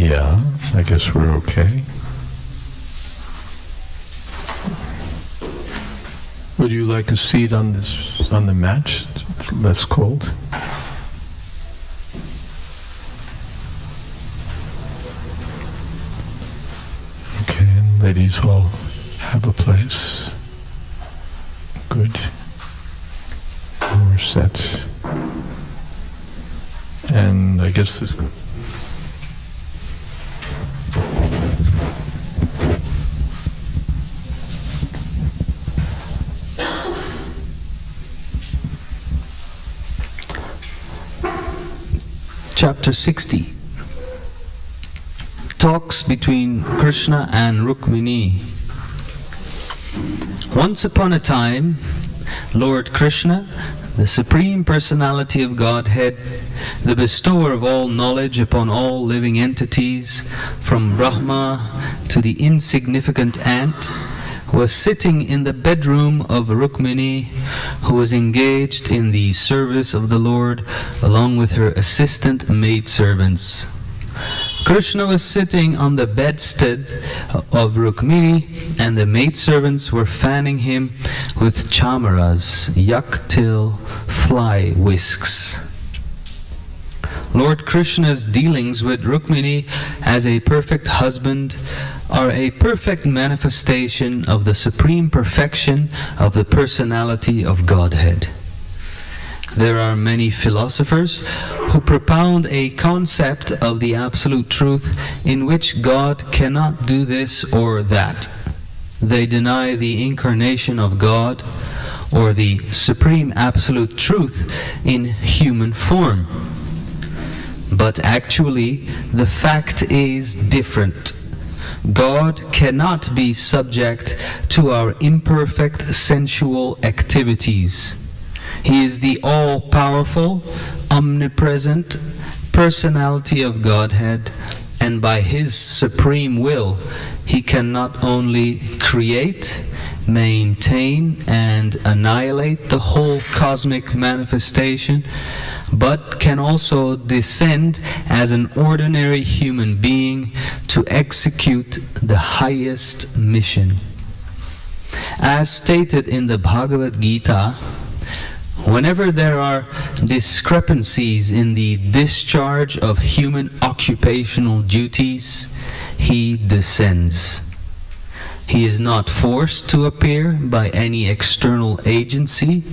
Yeah, I guess we're okay. Would you like a seat on the mat? It's less cold. Okay, and ladies all have a place. Good. And we're set. And I guess this. Chapter 60. Talks between Krishna and Rukmini. Once upon a time, Lord Krishna, the Supreme Personality of Godhead, the bestower of all knowledge upon all living entities, from Brahma to the insignificant ant, was sitting in the bedroom of Rukmini, who was engaged in the service of the Lord along with her assistant maidservants. Krishna was sitting on the bedstead of Rukmini, and the maidservants were fanning him with chamaras, yak-til fly whisks. Lord Krishna's dealings with Rukmini as a perfect husband are a perfect manifestation of the supreme perfection of the personality of Godhead. There are many philosophers who propound a concept of the absolute truth in which God cannot do this or that. They deny the incarnation of God or the supreme absolute truth in human form. But actually, the fact is different. God cannot be subject to our imperfect sensual activities. He is the all-powerful, omnipresent personality of Godhead, and by His supreme will, He can not only create, maintain, and annihilate the whole cosmic manifestation, but can also descend as an ordinary human being to execute the highest mission. As stated in the Bhagavad Gita, whenever there are discrepancies in the discharge of human occupational duties, He descends. He is not forced to appear by any external agency,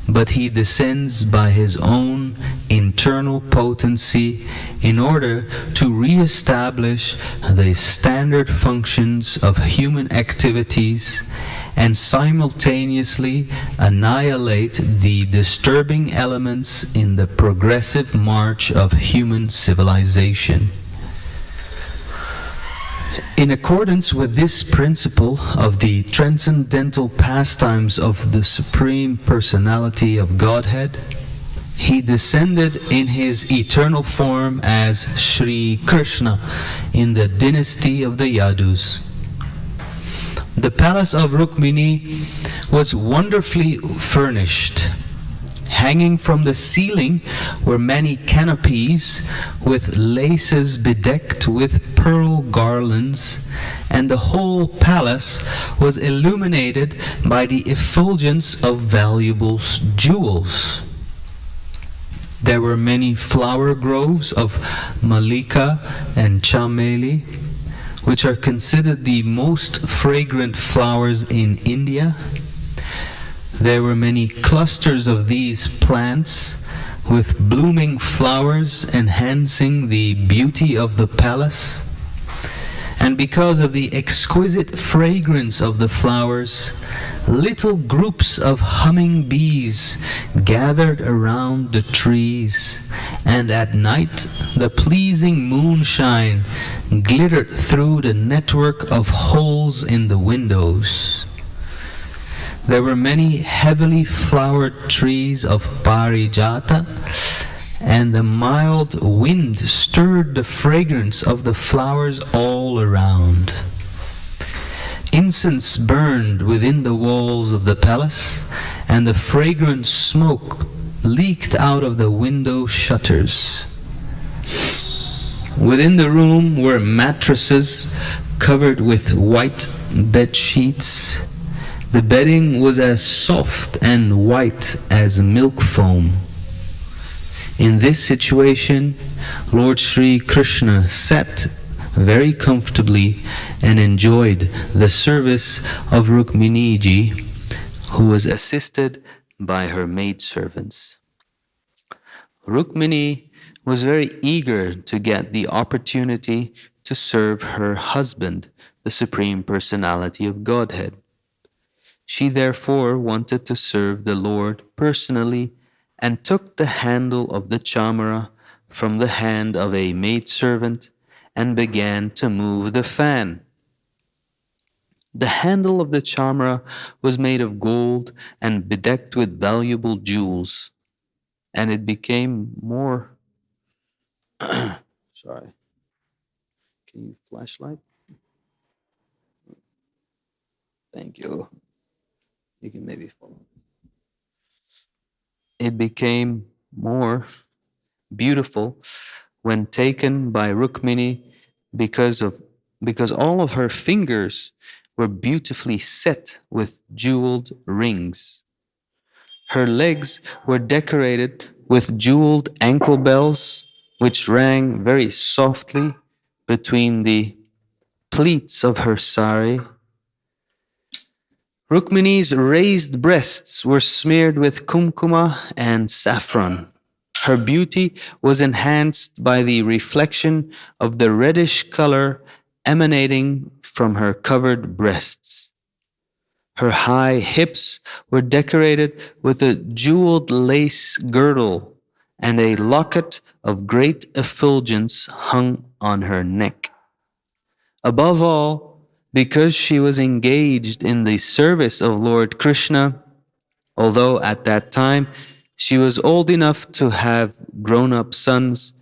but He descends by His own internal potency in order to re-establish the standard functions of human activities and simultaneously annihilate the disturbing elements in the progressive march of human civilization. In accordance with this principle of the transcendental pastimes of the Supreme Personality of Godhead, He descended in His eternal form as Sri Krishna in the dynasty of the Yadus. The palace of Rukmini was wonderfully furnished. Hanging from the ceiling were many canopies with laces bedecked with pearl garlands, and the whole palace was illuminated by the effulgence of valuable jewels. There were many flower groves of Malika and Chameli, which are considered the most fragrant flowers in India. There were many clusters of these plants with blooming flowers enhancing the beauty of the palace. And because of the exquisite fragrance of the flowers, little groups of humming bees gathered around the trees, and at night the pleasing moonshine glittered through the network of holes in the windows. There were many heavily flowered trees of Parijata, and the mild wind stirred the fragrance of the flowers all around. Incense burned within the walls of the palace, and the fragrant smoke leaked out of the window shutters. Within the room were mattresses covered with white bed sheets. The bedding was as soft and white as milk foam. In this situation, Lord Sri Krishna sat very comfortably and enjoyed the service of Rukmini ji, who was assisted by her maidservants. Rukmini was very eager to get the opportunity to serve her husband, the Supreme Personality of Godhead. She therefore wanted to serve the Lord personally and took the handle of the chamara from the hand of a maidservant and began to move the fan. The handle of the chamara was made of gold and bedecked with valuable jewels, and it became more. Sorry. Can you flashlight? Thank you. You can maybe follow. It became more beautiful when taken by Rukmini because all of her fingers were beautifully set with jeweled rings. Her legs were decorated with jeweled ankle bells, which rang very softly between the pleats of her sari. Rukmini's raised breasts were smeared with kumkuma and saffron. Her beauty was enhanced by the reflection of the reddish color emanating from her covered breasts. Her high hips were decorated with a jeweled lace girdle, and a locket of great effulgence hung on her neck. Above all, because she was engaged in the service of Lord Krishna, although at that time she was old enough to have grown-up sons,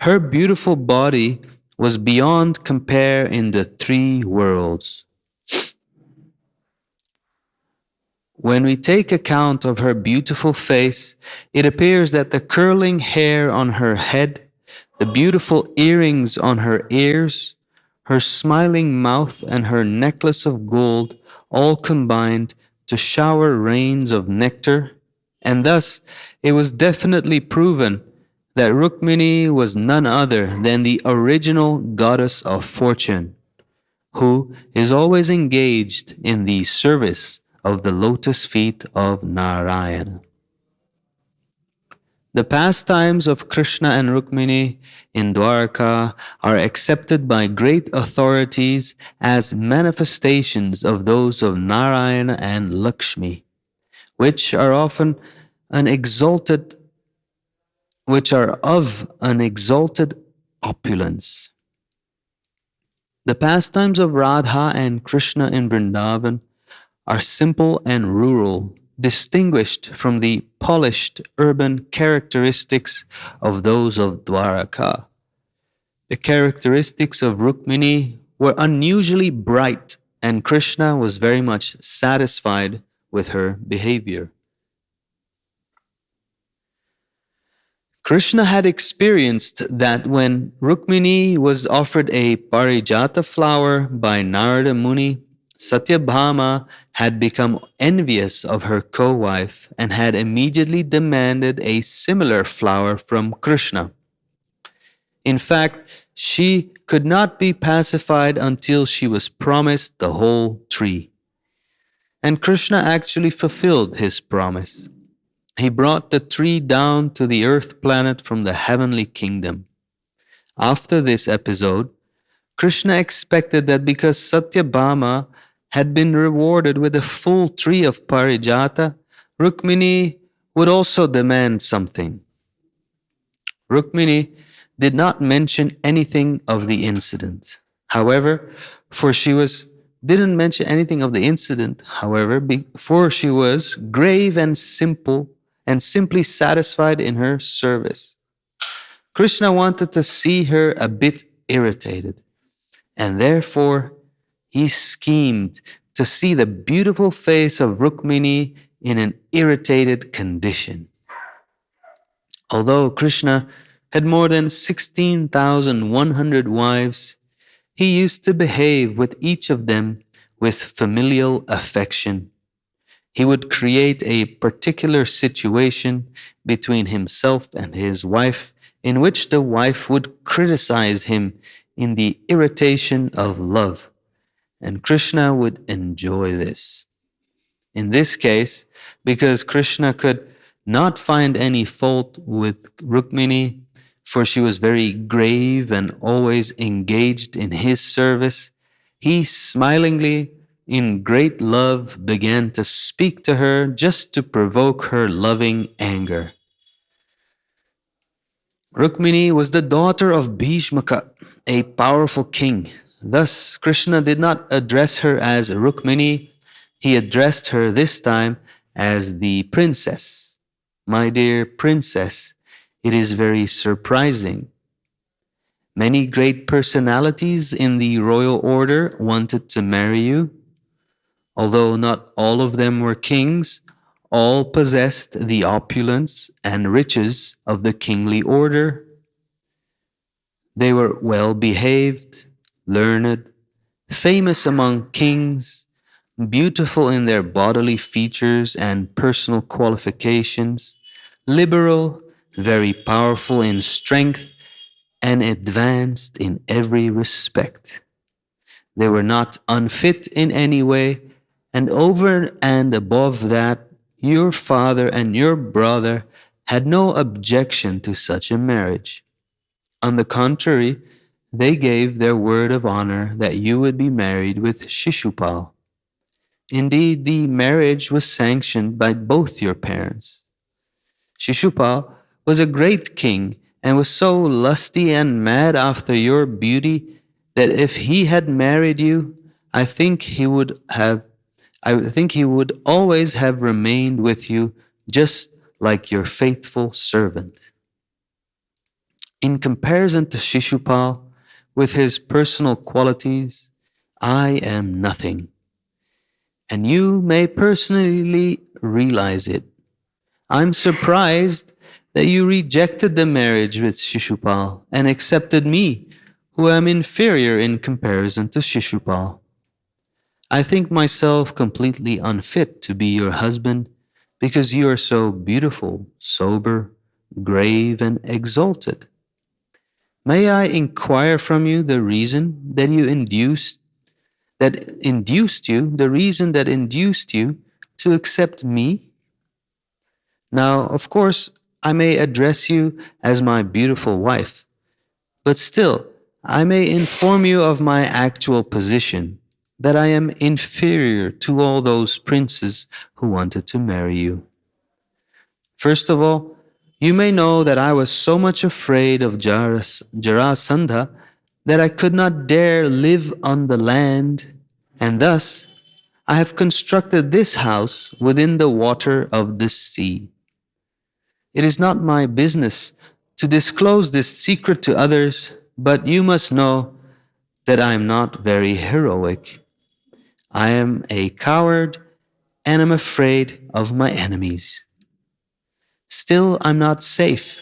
her beautiful body was beyond compare in the three worlds. When we take account of her beautiful face, it appears that the curling hair on her head, the beautiful earrings on her ears, her smiling mouth, and her necklace of gold all combined to shower rains of nectar, and thus it was definitely proven that Rukmini was none other than the original goddess of fortune, who is always engaged in the service of the lotus feet of Narayana. The pastimes of Krishna and Rukmini in Dwarka are accepted by great authorities as manifestations of those of Narayana and Lakshmi, which are of an exalted opulence. The pastimes of Radha and Krishna in Vrindavan are simple and rural, distinguished from the polished urban characteristics of those of Dwaraka. The characteristics of Rukmini were unusually bright, and Krishna was very much satisfied with her behavior. Krishna had experienced that when Rukmini was offered a parijata flower by Narada Muni, Satyabhama had become envious of her co-wife and had immediately demanded a similar flower from Krishna. In fact, she could not be pacified until she was promised the whole tree. And Krishna actually fulfilled his promise. He brought the tree down to the earth planet from the heavenly kingdom. After this episode, Krishna expected that because Satyabhama had been rewarded with a full tree of parijata, Rukmini would also demand something. Rukmini did not mention anything of the incident. However, for she was grave and simple and simply satisfied in her service. Krishna wanted to see her a bit irritated, and therefore he schemed to see the beautiful face of Rukmini in an irritated condition. Although Krishna had more than 16,100 wives, he used to behave with each of them with familial affection. He would create a particular situation between himself and his wife in which the wife would criticize him in the irritation of love, and Krishna would enjoy this. In this case, because Krishna could not find any fault with Rukmini, for she was very grave and always engaged in his service, he smilingly, in great love, began to speak to her just to provoke her loving anger. Rukmini was the daughter of Bhishmaka, a powerful king. Thus, Krishna did not address her as Rukmini, he addressed her this time as the princess. My dear princess, it is very surprising. Many great personalities in the royal order wanted to marry you. Although not all of them were kings, all possessed the opulence and riches of the kingly order. They were well behaved, learned, famous among kings, beautiful in their bodily features and personal qualifications, liberal, very powerful in strength, and advanced in every respect. They were not unfit in any way, and over and above that, your father and your brother had no objection to such a marriage. On the contrary, they gave their word of honor that you would be married with Shishupal. Indeed, the marriage was sanctioned by both your parents. Shishupal was a great king and was so lusty and mad after your beauty that if he had married you, I think he would always have remained with you just like your faithful servant. In comparison to Shishupal, with his personal qualities, I am nothing. And you may personally realize it. I'm surprised that you rejected the marriage with Shishupal and accepted me, who am inferior in comparison to Shishupal. I think myself completely unfit to be your husband because you are so beautiful, sober, grave, and exalted. May I inquire from you the reason that induced you to accept me? Now, of course, I may address you as my beautiful wife, but still, I may inform you of my actual position, that I am inferior to all those princes who wanted to marry you. First of all, you may know that I was so much afraid of Jarasandha that I could not dare live on the land, and thus I have constructed this house within the water of the sea. It is not my business to disclose this secret to others, but you must know that I am not very heroic. I am a coward and am afraid of my enemies. Still, I'm not safe,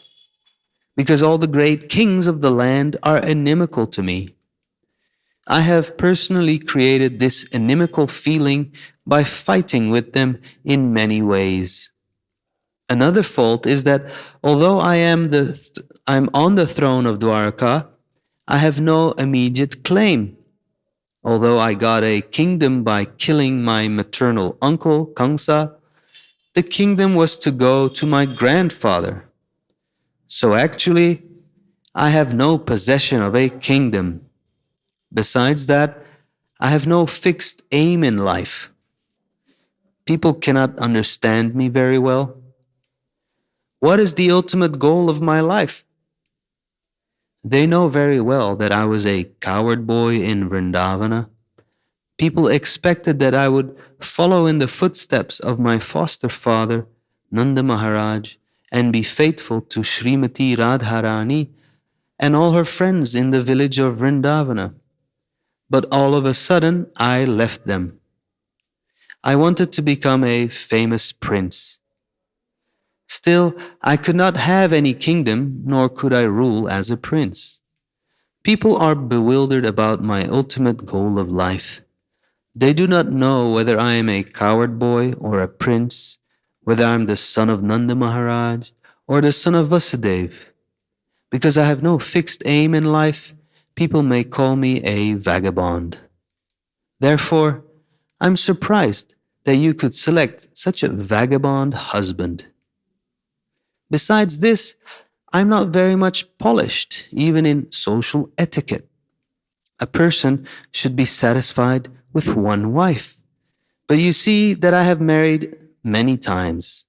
because all the great kings of the land are inimical to me. I have personally created this inimical feeling by fighting with them in many ways. Another fault is that although I'm on the throne of Dwarka, I have no immediate claim. Although I got a kingdom by killing my maternal uncle, Kamsa, the kingdom was to go to my grandfather. So actually, I have no possession of a kingdom. Besides that, I have no fixed aim in life. People cannot understand me very well. What is the ultimate goal of my life? They know very well that I was a coward boy in Vrindavana. People expected that I would follow in the footsteps of my foster father, Nanda Maharaj, and be faithful to Srimati Radharani and all her friends in the village of Vrindavana. But all of a sudden, I left them. I wanted to become a famous prince. Still, I could not have any kingdom, nor could I rule as a prince. People are bewildered about my ultimate goal of life. They do not know whether I am a coward boy or a prince, whether I am the son of Nanda Maharaj or the son of Vasudeva. Because I have no fixed aim in life, people may call me a vagabond. Therefore, I'm surprised that you could select such a vagabond husband. Besides this, I'm not very much polished, even in social etiquette. A person should be satisfied with one wife. But you see that I have married many times,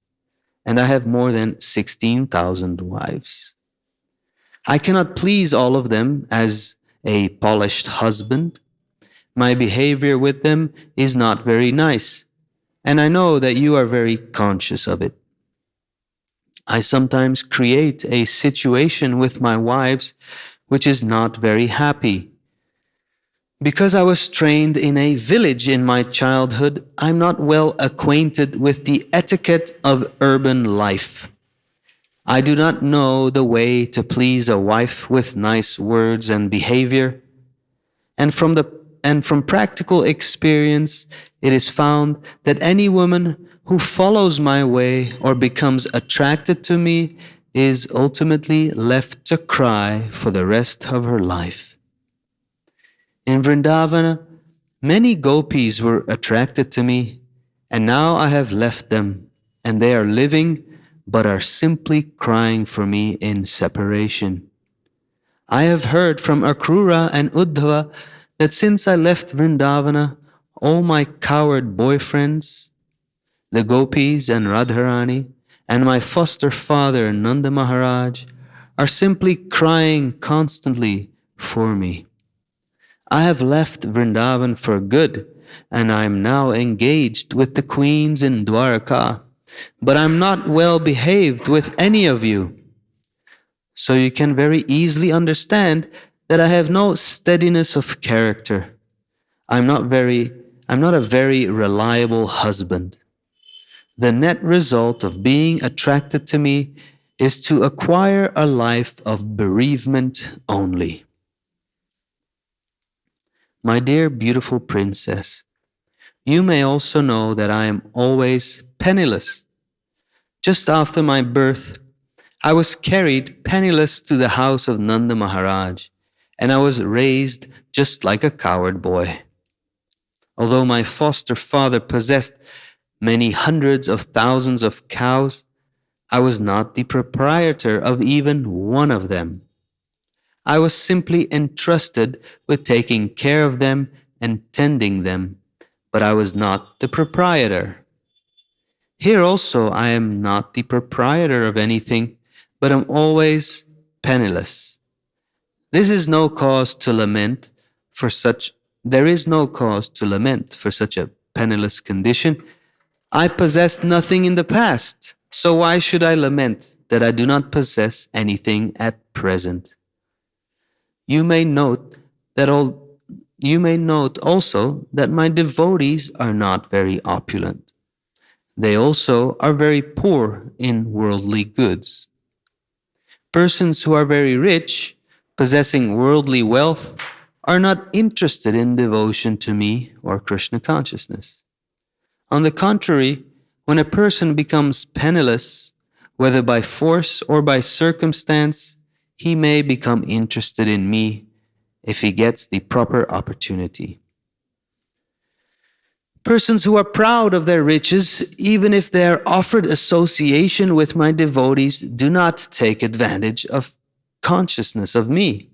and I have more than 16,000 wives. I cannot please all of them as a polished husband. My behavior with them is not very nice, and I know that you are very conscious of it. I sometimes create a situation with my wives which is not very happy. Because I was trained in a village in my childhood, I'm not well acquainted with the etiquette of urban life. I do not know the way to please a wife with nice words and behavior. And from practical experience, it is found that any woman who follows my way or becomes attracted to me is ultimately left to cry for the rest of her life. In Vrindavan, many gopis were attracted to me, and now I have left them, and they are living but are simply crying for me in separation. I have heard from Akrura and Uddhava that since I left Vrindavana, all my coward boyfriends, the gopis and Radharani, and my foster father Nanda Maharaj, are simply crying constantly for me. I have left Vrindavan for good, and I am now engaged with the queens in Dwarka, but I am not well behaved with any of you. So you can very easily understand that I have no steadiness of character. I'm not a very reliable husband. The net result of being attracted to me is to acquire a life of bereavement only. My dear beautiful princess, you may also know that I am always penniless. Just after my birth, I was carried penniless to the house of Nanda Maharaj, and I was raised just like a coward boy. Although my foster father possessed many hundreds of thousands of cows, I was not the proprietor of even one of them. I was simply entrusted with taking care of them and tending them, but I was not the proprietor. Here also I am not the proprietor of anything, but am always penniless. This is no cause to lament for such There is no cause to lament for such a penniless condition. I possessed nothing in the past, so why should I lament that I do not possess anything at present? You may note also that my devotees are not very opulent. They also are very poor in worldly goods. Persons who are very rich, possessing worldly wealth, are not interested in devotion to me or Krishna consciousness. On the contrary, when a person becomes penniless, whether by force or by circumstance, he may become interested in me if he gets the proper opportunity. Persons who are proud of their riches, even if they are offered association with my devotees, do not take advantage of consciousness of me.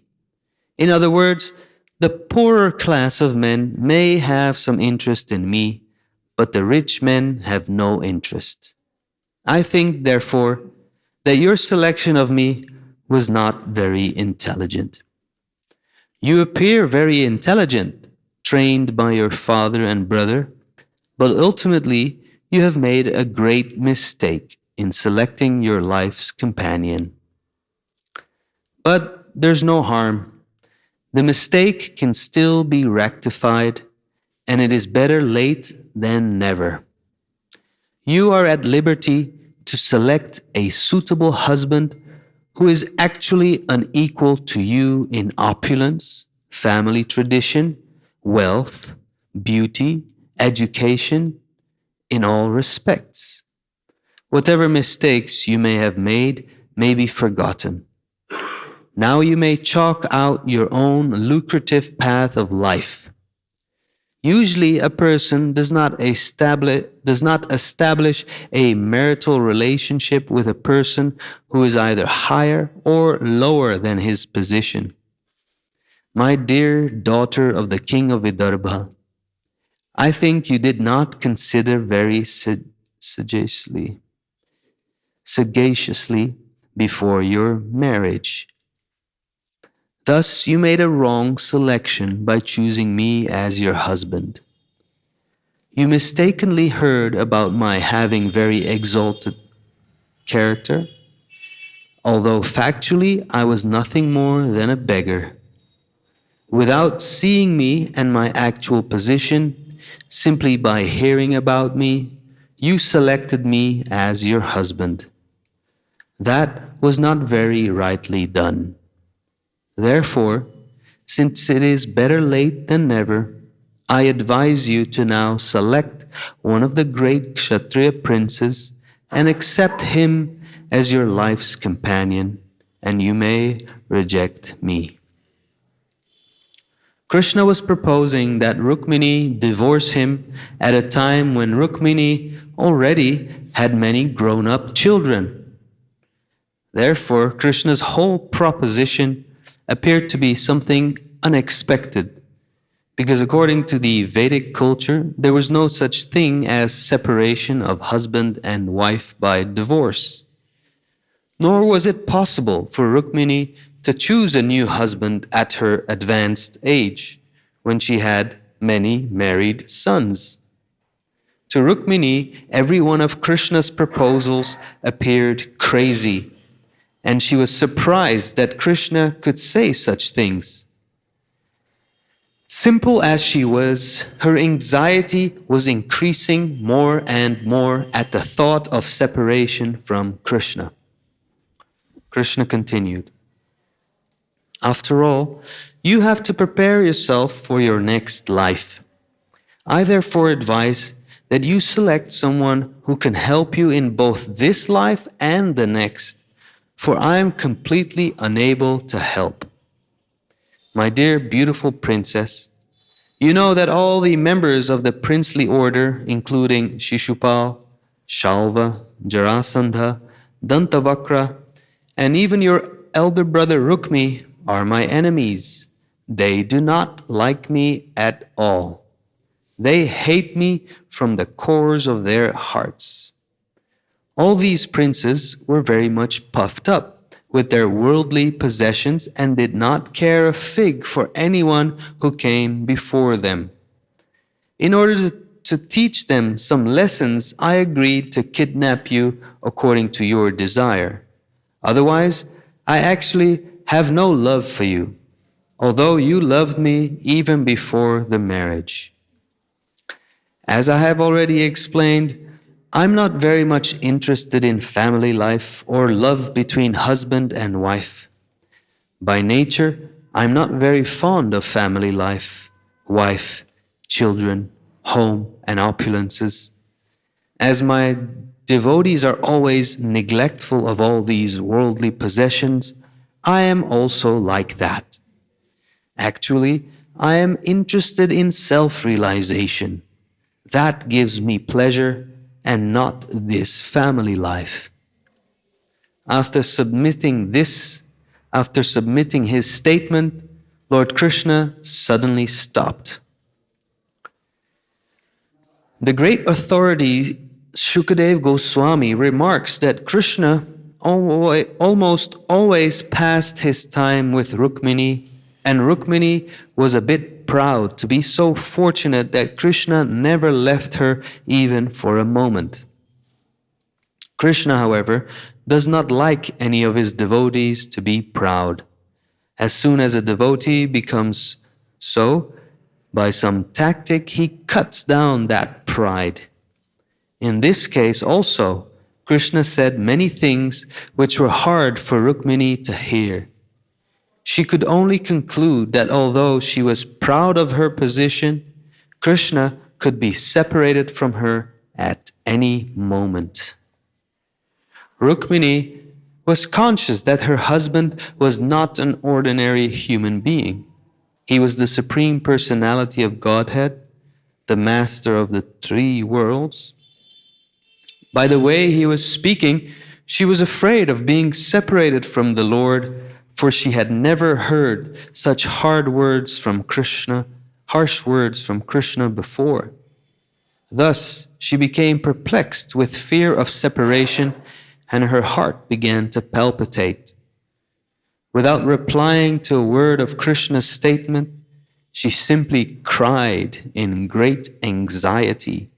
In other words, the poorer class of men may have some interest in me, but the rich men have no interest. I think, therefore, that your selection of me was not very intelligent. You appear very intelligent, trained by your father and brother, but ultimately you have made a great mistake in selecting your life's companion. But there's no harm. The mistake can still be rectified, and it is better late than never. You are at liberty to select a suitable husband who is actually unequal to you in opulence, family tradition, wealth, beauty, education, in all respects. Whatever mistakes you may have made may be forgotten. Now you may chalk out your own lucrative path of life. Usually, a person does not establish a marital relationship with a person who is either higher or lower than his position. My dear daughter of the king of Vidarbha, I think you did not consider very sagaciously before your marriage. Thus, you made a wrong selection by choosing me as your husband. You mistakenly heard about my having very exalted character, although factually I was nothing more than a beggar. Without seeing me and my actual position, simply by hearing about me, you selected me as your husband. That was not very rightly done. Therefore, since it is better late than never, I advise you to now select one of the great Kshatriya princes and accept him as your life's companion, and you may reject me. Krishna was proposing that Rukmini divorce him at a time when Rukmini already had many grown-up children. Therefore, Krishna's whole proposition appeared to be something unexpected, because according to the Vedic culture, there was no such thing as separation of husband and wife by divorce. Nor was it possible for Rukmini to choose a new husband at her advanced age, when she had many married sons. To Rukmini, every one of Krishna's proposals appeared crazy, and she was surprised that Krishna could say such things. Simple as she was, her anxiety was increasing more and more at the thought of separation from Krishna. Krishna continued, "After all, you have to prepare yourself for your next life. I therefore advise that you select someone who can help you in both this life and the next, for I am completely unable to help. My dear beautiful princess, you know that all the members of the princely order, including Shishupal, Shalva, Jarasandha, Dantavakra, and even your elder brother Rukmi, are my enemies. They do not like me at all. They hate me from the cores of their hearts." All these princes were very much puffed up with their worldly possessions and did not care a fig for anyone who came before them. In order to teach them some lessons, I agreed to kidnap you according to your desire. Otherwise, I actually have no love for you, although you loved me even before the marriage. As I have already explained, I'm not very much interested in family life or love between husband and wife. By nature, I'm not very fond of family life, wife, children, home, and opulences. As my devotees are always neglectful of all these worldly possessions, I am also like that. Actually, I am interested in self-realization. That gives me pleasure, and not this family life. After submitting his statement, Lord Krishna suddenly stopped. The great authority Shukadeva Goswami remarks that Krishna almost always passed his time with Rukmini, and Rukmini was a bit proud to be so fortunate that Krishna never left her even for a moment. Krishna, however, does not like any of his devotees to be proud. As soon as a devotee becomes so, by some tactic, he cuts down that pride. In this case also, Krishna said many things which were hard for Rukmini to hear. She could only conclude that although she was proud of her position, Krishna could be separated from her at any moment. Rukmini was conscious that her husband was not an ordinary human being. He was the Supreme Personality of Godhead, the master of the three worlds. By the way he was speaking, she was afraid of being separated from the Lord, for she had never heard such harsh words from Krishna before. Thus, she became perplexed with fear of separation, and her heart began to palpitate. Without replying to a word of Krishna's statement, she simply cried in great anxiety,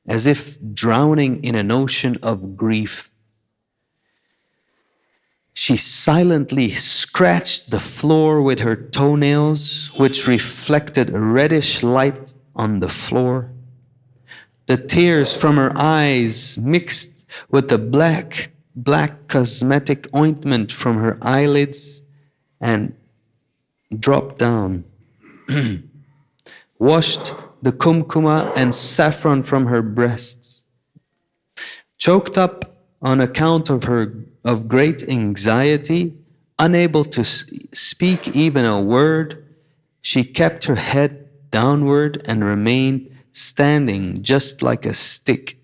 as if drowning in an ocean of grief. She silently scratched the floor with her toenails, which reflected a reddish light on the floor. The tears from her eyes mixed with the black cosmetic ointment from her eyelids and dropped down, washed the kumkuma and saffron from her breasts. Choked up on account of great anxiety, unable to speak even a word, she kept her head downward and remained standing just like a stick.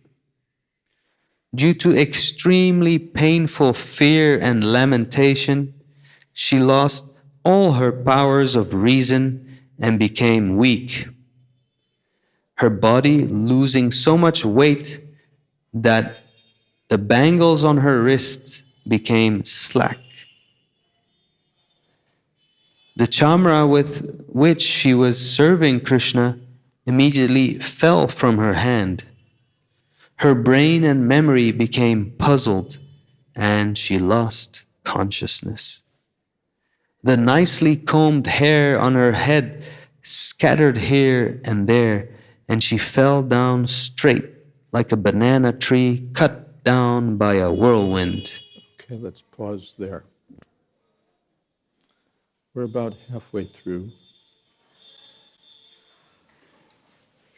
Due to extremely painful fear and lamentation, she lost all her powers of reason and became weak, her body losing so much weight that the bangles on her wrists became slack. The chamra with which she was serving Krishna immediately fell from her hand. Her brain and memory became puzzled, and she lost consciousness. The nicely combed hair on her head scattered here and there, and she fell down straight like a banana tree cut down by a whirlwind. Okay, let's pause there. We're about halfway through.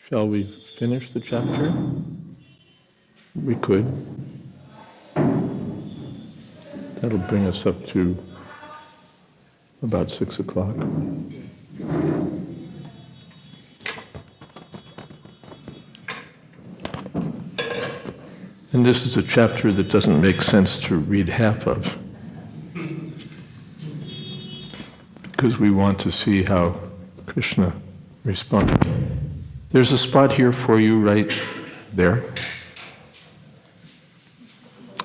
Shall we finish the chapter? We could. That'll bring us up to about 6 o'clock. And this is a chapter that doesn't make sense to read half of, because we want to see how Krishna responds. There's a spot here for you right there.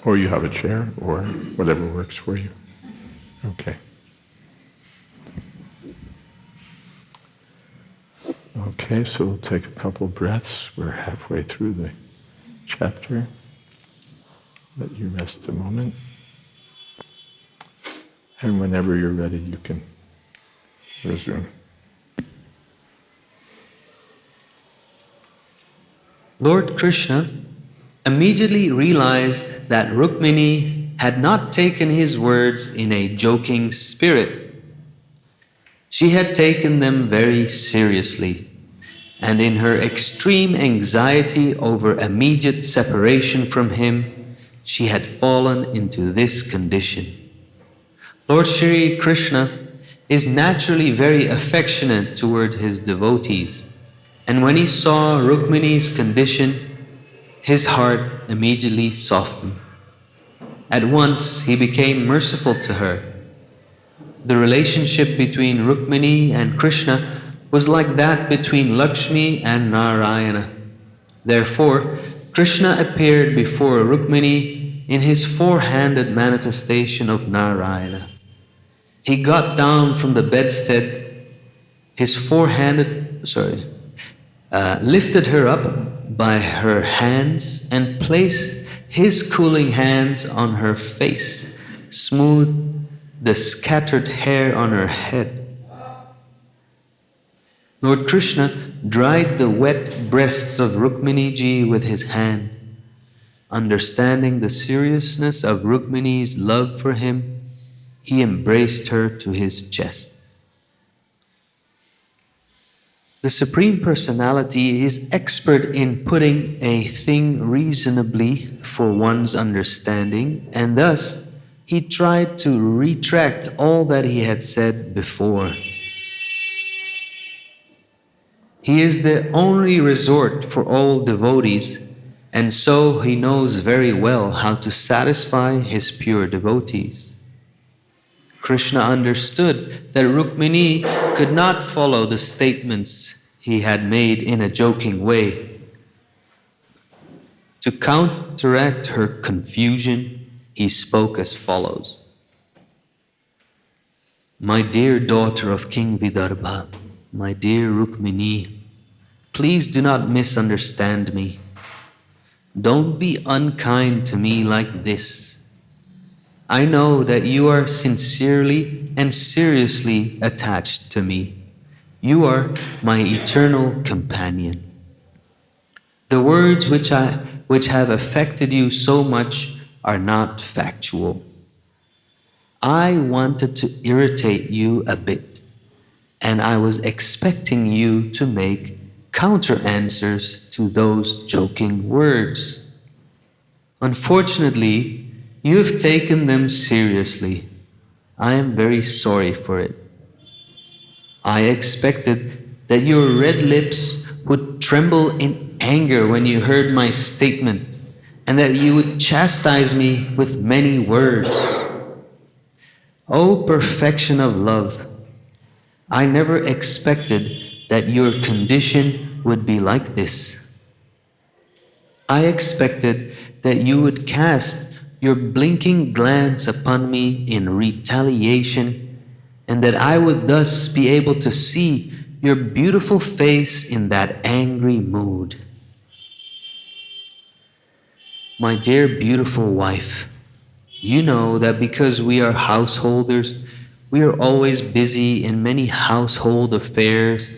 Or you have a chair, or whatever works for you. Okay. Okay, so we'll take a couple breaths. We're halfway through the chapter. Let you rest a moment. And whenever you're ready, you can resume. Lord Krishna immediately realized that Rukmini had not taken his words in a joking spirit. She had taken them very seriously, and in her extreme anxiety over immediate separation from him, she had fallen into this condition. Lord Shri Krishna is naturally very affectionate toward his devotees, and when he saw Rukmini's condition, his heart immediately softened. At once, he became merciful to her. The relationship between Rukmini and Krishna was like that between Lakshmi and Narayana. Therefore, Krishna appeared before Rukmini in his four-handed manifestation of Narayana. He got down from the bedstead, lifted her up by her hands and placed his cooling hands on her face, smoothed the scattered hair on her head. Lord Krishna dried the wet breasts of Rukmini ji with his hand. Understanding the seriousness of Rukmini's love for him, he embraced her to his chest. The Supreme Personality is expert in putting a thing reasonably for one's understanding, and thus he tried to retract all that he had said before. He is the only resort for all devotees, and so he knows very well how to satisfy his pure devotees. Krishna understood that Rukmini could not follow the statements he had made in a joking way. To counteract her confusion, he spoke as follows. My dear daughter of King Vidarbha, my dear Rukmini, please do not misunderstand me. Don't be unkind to me like this. I know that you are sincerely and seriously attached to me. You are my eternal companion. The words which have affected you so much are not factual. I wanted to irritate you a bit, and I was expecting you to make counter-answers to those joking words. Unfortunately, you have taken them seriously. I am very sorry for it. I expected that your red lips would tremble in anger when you heard my statement, and that you would chastise me with many words. O perfection of love, I never expected that your condition would be like this. I expected that you would cast your blinking glance upon me in retaliation, and that I would thus be able to see your beautiful face in that angry mood. My dear beautiful wife, you know that because we are householders, we are always busy in many household affairs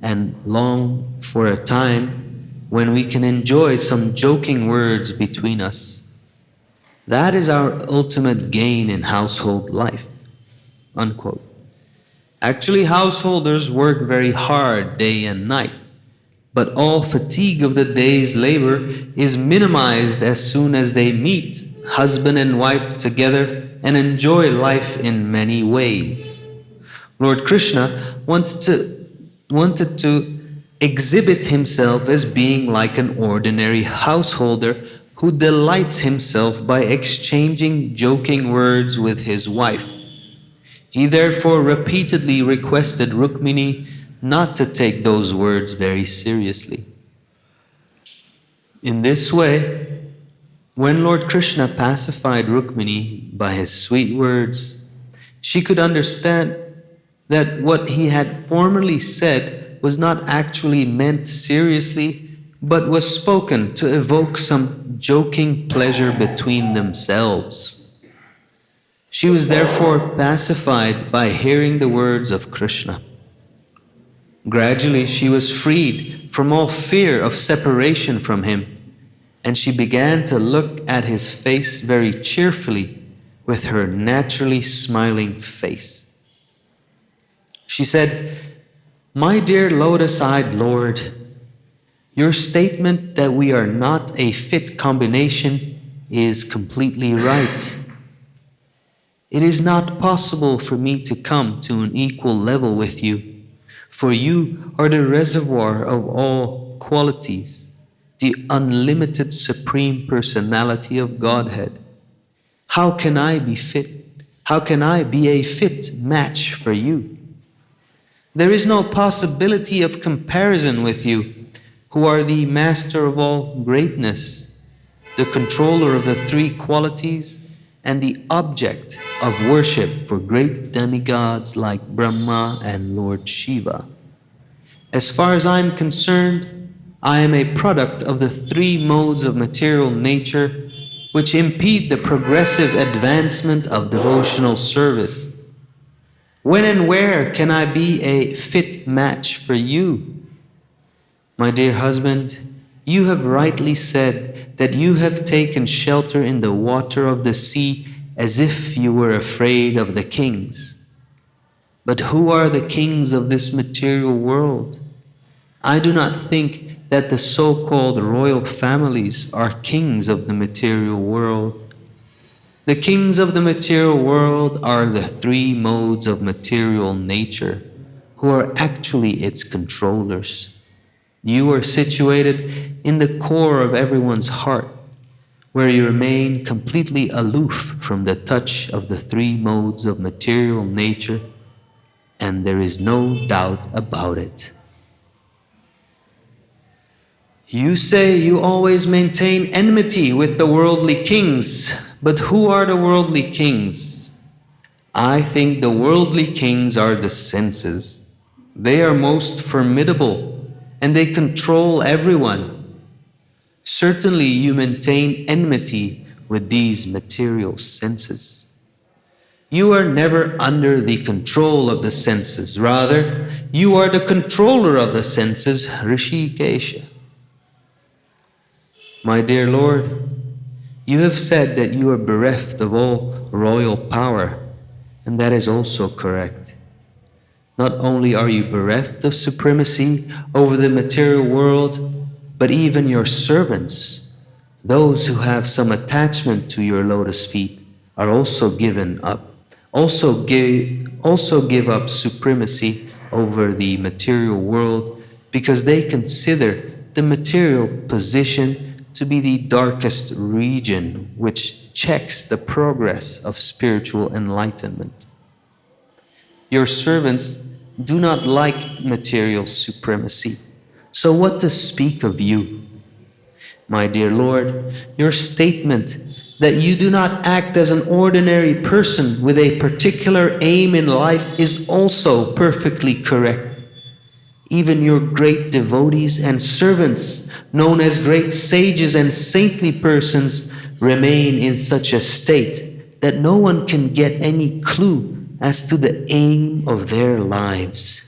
and long for a time when we can enjoy some joking words between us. That is our ultimate gain in household life." Unquote. Actually, householders work very hard day and night, but all fatigue of the day's labor is minimized as soon as they meet, husband and wife together, and enjoy life in many ways. Lord Krishna wanted to exhibit himself as being like an ordinary householder who delights himself by exchanging joking words with his wife. He therefore repeatedly requested Rukmini not to take those words very seriously. In this way, when Lord Krishna pacified Rukmini by his sweet words, she could understand that what he had formerly said was not actually meant seriously, but was spoken to evoke some joking pleasure between themselves. She was therefore pacified by hearing the words of Krishna. Gradually, she was freed from all fear of separation from him, and she began to look at his face very cheerfully with her naturally smiling face. She said, "My dear lotus-eyed Lord, your statement that we are not a fit combination is completely right. It is not possible for me to come to an equal level with you, for you are the reservoir of all qualities, the unlimited supreme personality of Godhead. How can I be fit? How can I be a fit match for you? There is no possibility of comparison with you, who are the master of all greatness, the controller of the three qualities, and the object of worship for great demigods like Brahma and Lord Shiva. As far as I am concerned, I am a product of the three modes of material nature which impede the progressive advancement of devotional service. When and where can I be a fit match for you? My dear husband, You have rightly said that you have taken shelter in the water of the sea as if you were afraid of the kings. But who are the kings of this material world? I do not think that the so-called royal families are kings of the material world. The kings of the material world are the three modes of material nature, who are actually its controllers. You are situated in the core of everyone's heart, where you remain completely aloof from the touch of the three modes of material nature, and there is no doubt about it. You say you always maintain enmity with the worldly kings, but who are the worldly kings? I think the worldly kings are the senses. They are most formidable, and they control everyone. Certainly you maintain enmity with these material senses. You are never under the control of the senses. Rather, you are the controller of the senses, Rishikesha. My dear Lord, you have said that you are bereft of all royal power, and that is also correct. Not only are you bereft of supremacy over the material world, but even your servants, those who have some attachment to your lotus feet, are also given up. Also give up supremacy over the material world because they consider the material position to be the darkest region which checks the progress of spiritual enlightenment. Your servants do not like material supremacy, so what to speak of you? My dear Lord, your statement that you do not act as an ordinary person with a particular aim in life is also perfectly correct. Even your great devotees and servants, known as great sages and saintly persons, remain in such a state that no one can get any clue as to the aim of their lives.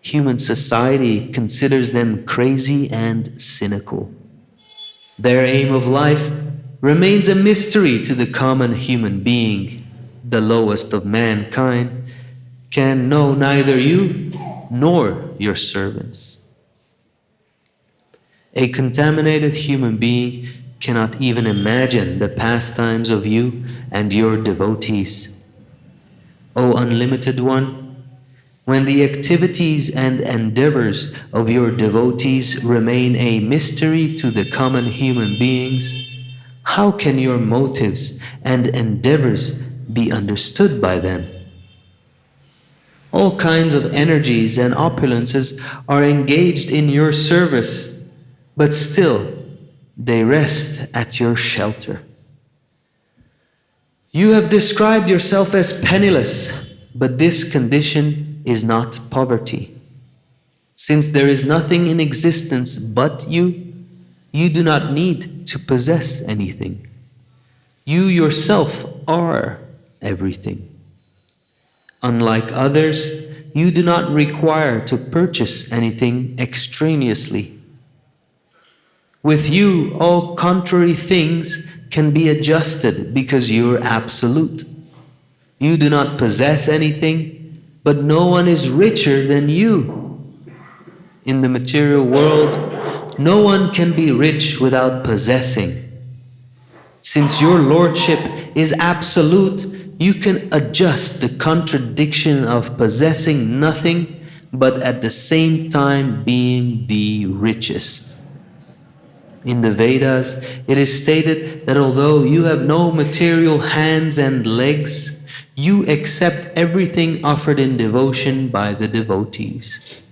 Human society considers them crazy and cynical. Their aim of life remains a mystery to the common human being. The lowest of mankind can know neither you nor your servants. A contaminated human being cannot even imagine the pastimes of you and your devotees. O Unlimited One, when the activities and endeavors of your devotees remain a mystery to the common human beings, how can your motives and endeavors be understood by them? All kinds of energies and opulences are engaged in your service, but still they rest at your shelter. You have described yourself as penniless, but this condition is not poverty. Since there is nothing in existence but you, you do not need to possess anything. You yourself are everything. Unlike others, you do not require to purchase anything extraneously. With you, all contrary things can be adjusted because you are absolute. You do not possess anything, but no one is richer than you. In the material world, no one can be rich without possessing. Since your lordship is absolute, you can adjust the contradiction of possessing nothing, but at the same time being the richest. In the Vedas, it is stated that although you have no material hands and legs, you accept everything offered in devotion by the devotees.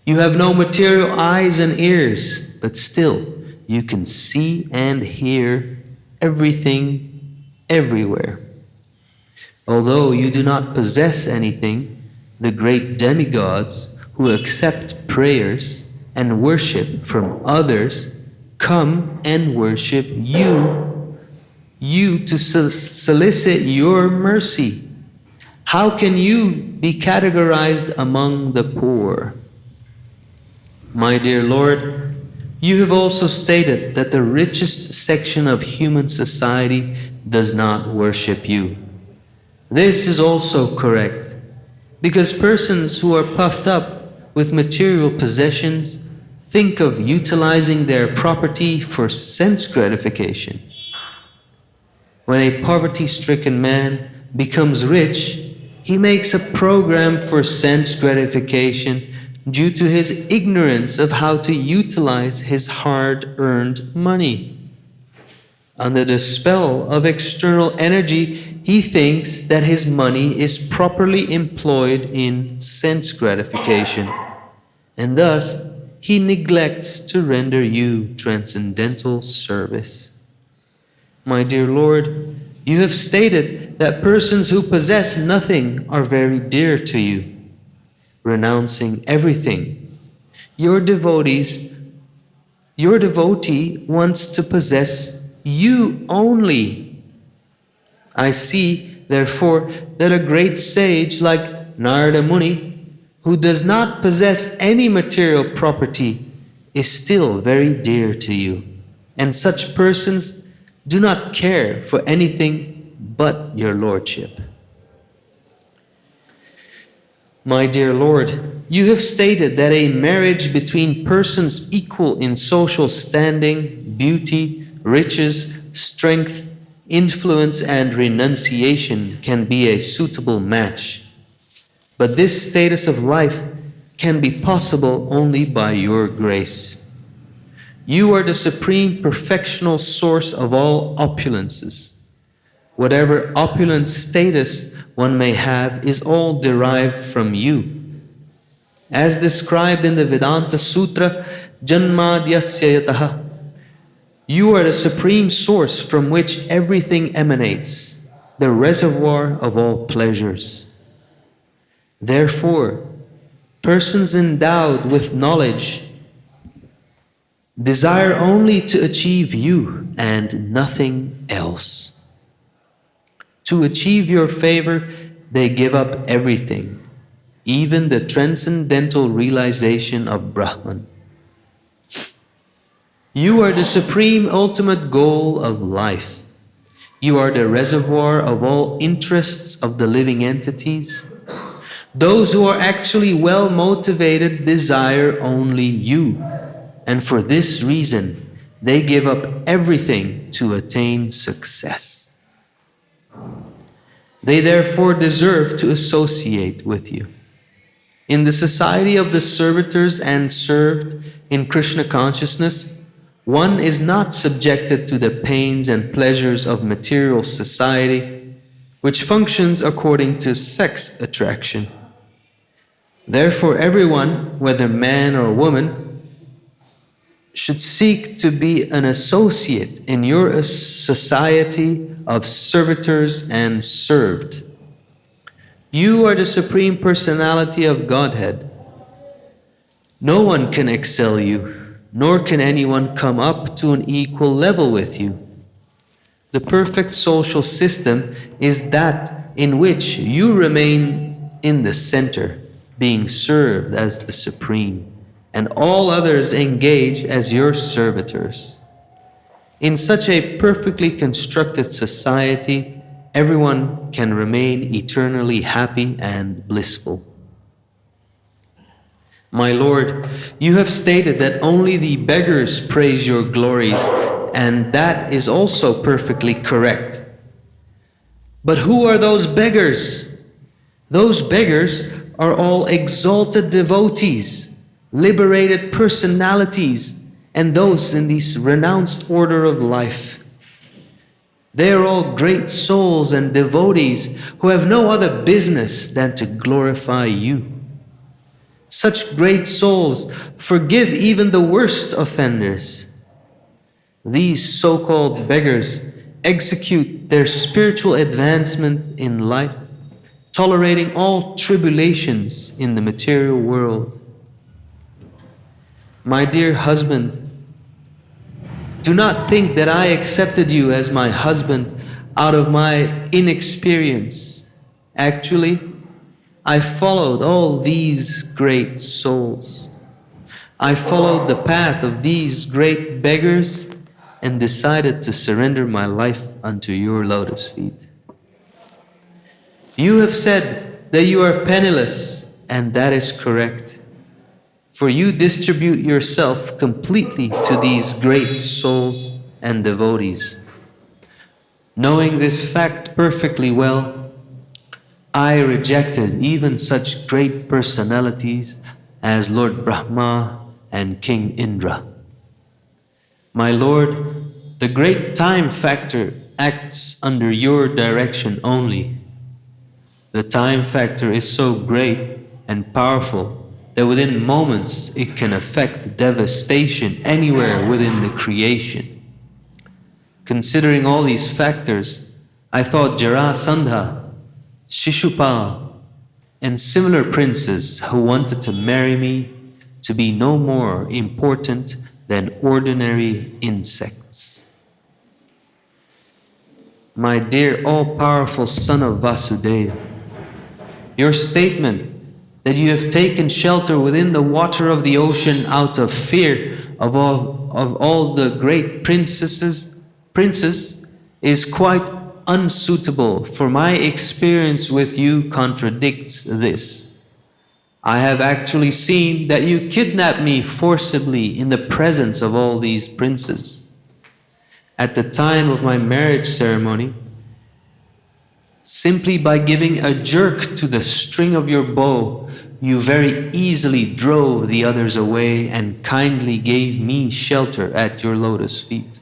You have no material eyes and ears, but still you can see and hear everything everywhere. Although you do not possess anything, the great demigods who accept prayers and worship from others come and worship you to solicit your mercy. How can you be categorized among the poor? My dear Lord, You have also stated that the richest section of human society does not worship you. This is also correct, because persons who are puffed up with material possessions think of utilizing their property for sense gratification. When a poverty-stricken man becomes rich, he makes a program for sense gratification due to his ignorance of how to utilize his hard-earned money. Under the spell of external energy, he thinks that his money is properly employed in sense gratification, and thus he neglects to render you transcendental service. My dear Lord, you have stated that persons who possess nothing are very dear to you, renouncing everything. Your devotee wants to possess you only. I see, therefore, that a great sage like Narada Muni, who does not possess any material property, is still very dear to you. And such persons do not care for anything but your lordship. My dear Lord, you have stated that a marriage between persons equal in social standing, beauty, riches, strength, influence, and renunciation can be a suitable match. But this status of life can be possible only by your grace. You are the supreme perfectional source of all opulences. Whatever opulent status one may have is all derived from you. As described in the Vedanta Sutra, Janmadyasya yataha, you are the supreme source from which everything emanates, the reservoir of all pleasures. Therefore, persons endowed with knowledge desire only to achieve you and nothing else. To achieve your favor, they give up everything, even the transcendental realization of Brahman. You are the supreme ultimate goal of life. You are the reservoir of all interests of the living entities. Those who are actually well motivated desire only you, and for this reason, they give up everything to attain success. They therefore deserve to associate with you. In the society of the servitors and served in Krishna consciousness, one is not subjected to the pains and pleasures of material society, which functions according to sex attraction. Therefore, everyone, whether man or woman, should seek to be an associate in your society of servitors and served. You are the Supreme Personality of Godhead. No one can excel you, nor can anyone come up to an equal level with you. The perfect social system is that in which you remain in the center, being served as the Supreme, and all others engage as your servitors. In such a perfectly constructed society, everyone can remain eternally happy and blissful. My Lord, you have stated that only the beggars praise your glories, and that is also perfectly correct. But who are those beggars? Those beggars are all exalted devotees, liberated personalities, and those in this renounced order of life. They are all great souls and devotees who have no other business than to glorify you. Such great souls forgive even the worst offenders. These so-called beggars execute their spiritual advancement in life, tolerating all tribulations in the material world. My dear husband, do not think that I accepted you as my husband out of my inexperience. Actually, I followed all these great souls. I followed the path of these great beggars and decided to surrender my life unto your lotus feet. You have said that you are penniless, and that is correct. For you distribute yourself completely to these great souls and devotees. Knowing this fact perfectly well, I rejected even such great personalities as Lord Brahma and King Indra. My Lord, the great time factor acts under your direction only. The time factor is so great and powerful that within moments it can affect devastation anywhere within the creation. Considering all these factors, I thought Jarasandha, Shishupal, and similar princes who wanted to marry me to be no more important than ordinary insects. My dear all-powerful son of Vasudeva, your statement that you have taken shelter within the water of the ocean out of fear of all the great princes is quite unsuitable, for my experience with you contradicts this. I have actually seen that you kidnapped me forcibly in the presence of all these princes. At the time of my marriage ceremony, simply by giving a jerk to the string of your bow, you very easily drove the others away and kindly gave me shelter at your lotus feet.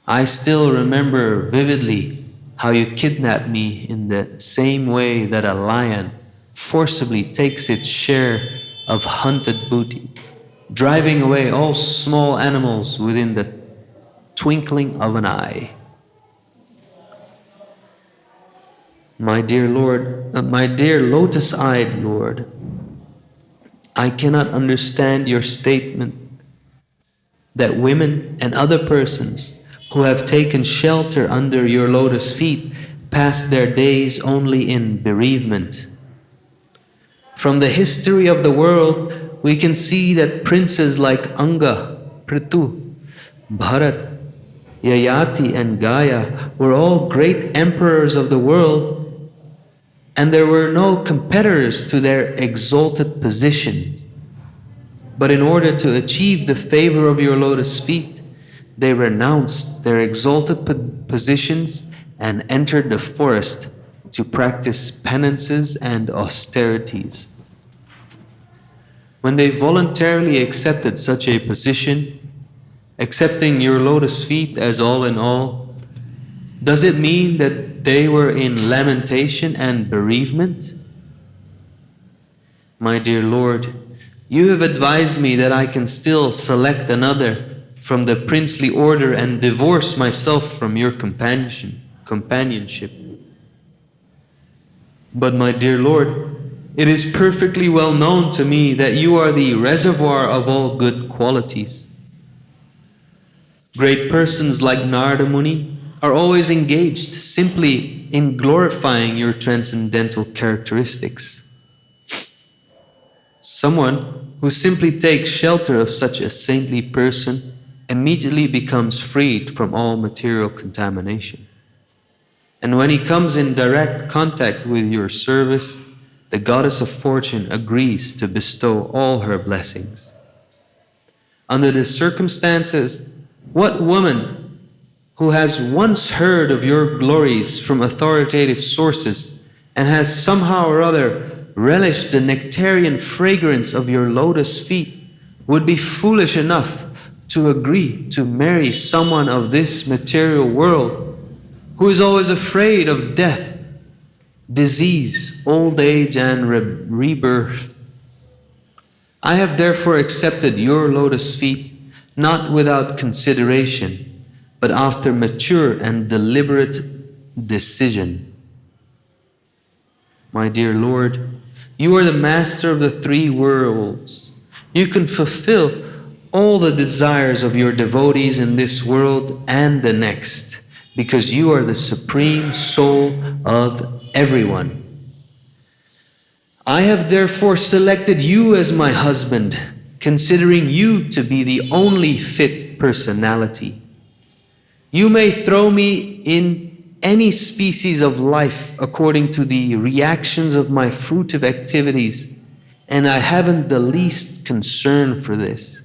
I still remember vividly how you kidnapped me in the same way that a lion forcibly takes its share of hunted booty, driving away all small animals within the twinkling of an eye. My dear Lord, my dear lotus-eyed Lord, I cannot understand your statement that women and other persons who have taken shelter under your lotus feet pass their days only in bereavement. From the history of the world, we can see that princes like Anga, Prithu, Bharat, Yayati, and Gaya were all great emperors of the world, and there were no competitors to their exalted positions. But in order to achieve the favor of your lotus feet, they renounced their exalted positions and entered the forest to practice penances and austerities. When they voluntarily accepted such a position, accepting your lotus feet as all in all, does it mean that they were in lamentation and bereavement? My dear Lord, you have advised me that I can still select another from the princely order and divorce myself from your companionship. But my dear Lord, it is perfectly well known to me that you are the reservoir of all good qualities. Great persons like Narada Muni are always engaged simply in glorifying your transcendental characteristics. Someone who simply takes shelter of such a saintly person immediately becomes freed from all material contamination. And when he comes in direct contact with your service, the goddess of fortune agrees to bestow all her blessings. Under the circumstances, what woman who has once heard of your glories from authoritative sources and has somehow or other relished the nectarian fragrance of your lotus feet would be foolish enough to agree to marry someone of this material world who is always afraid of death, disease, old age, and rebirth? I have therefore accepted your lotus feet not without consideration, but after mature and deliberate decision. My dear Lord, you are the master of the three worlds. You can fulfill all the desires of your devotees in this world and the next, because you are the supreme soul of everyone. I have therefore selected you as my husband, considering you to be the only fit personality. You may throw me in any species of life according to the reactions of my fruitive activities, and I haven't the least concern for this.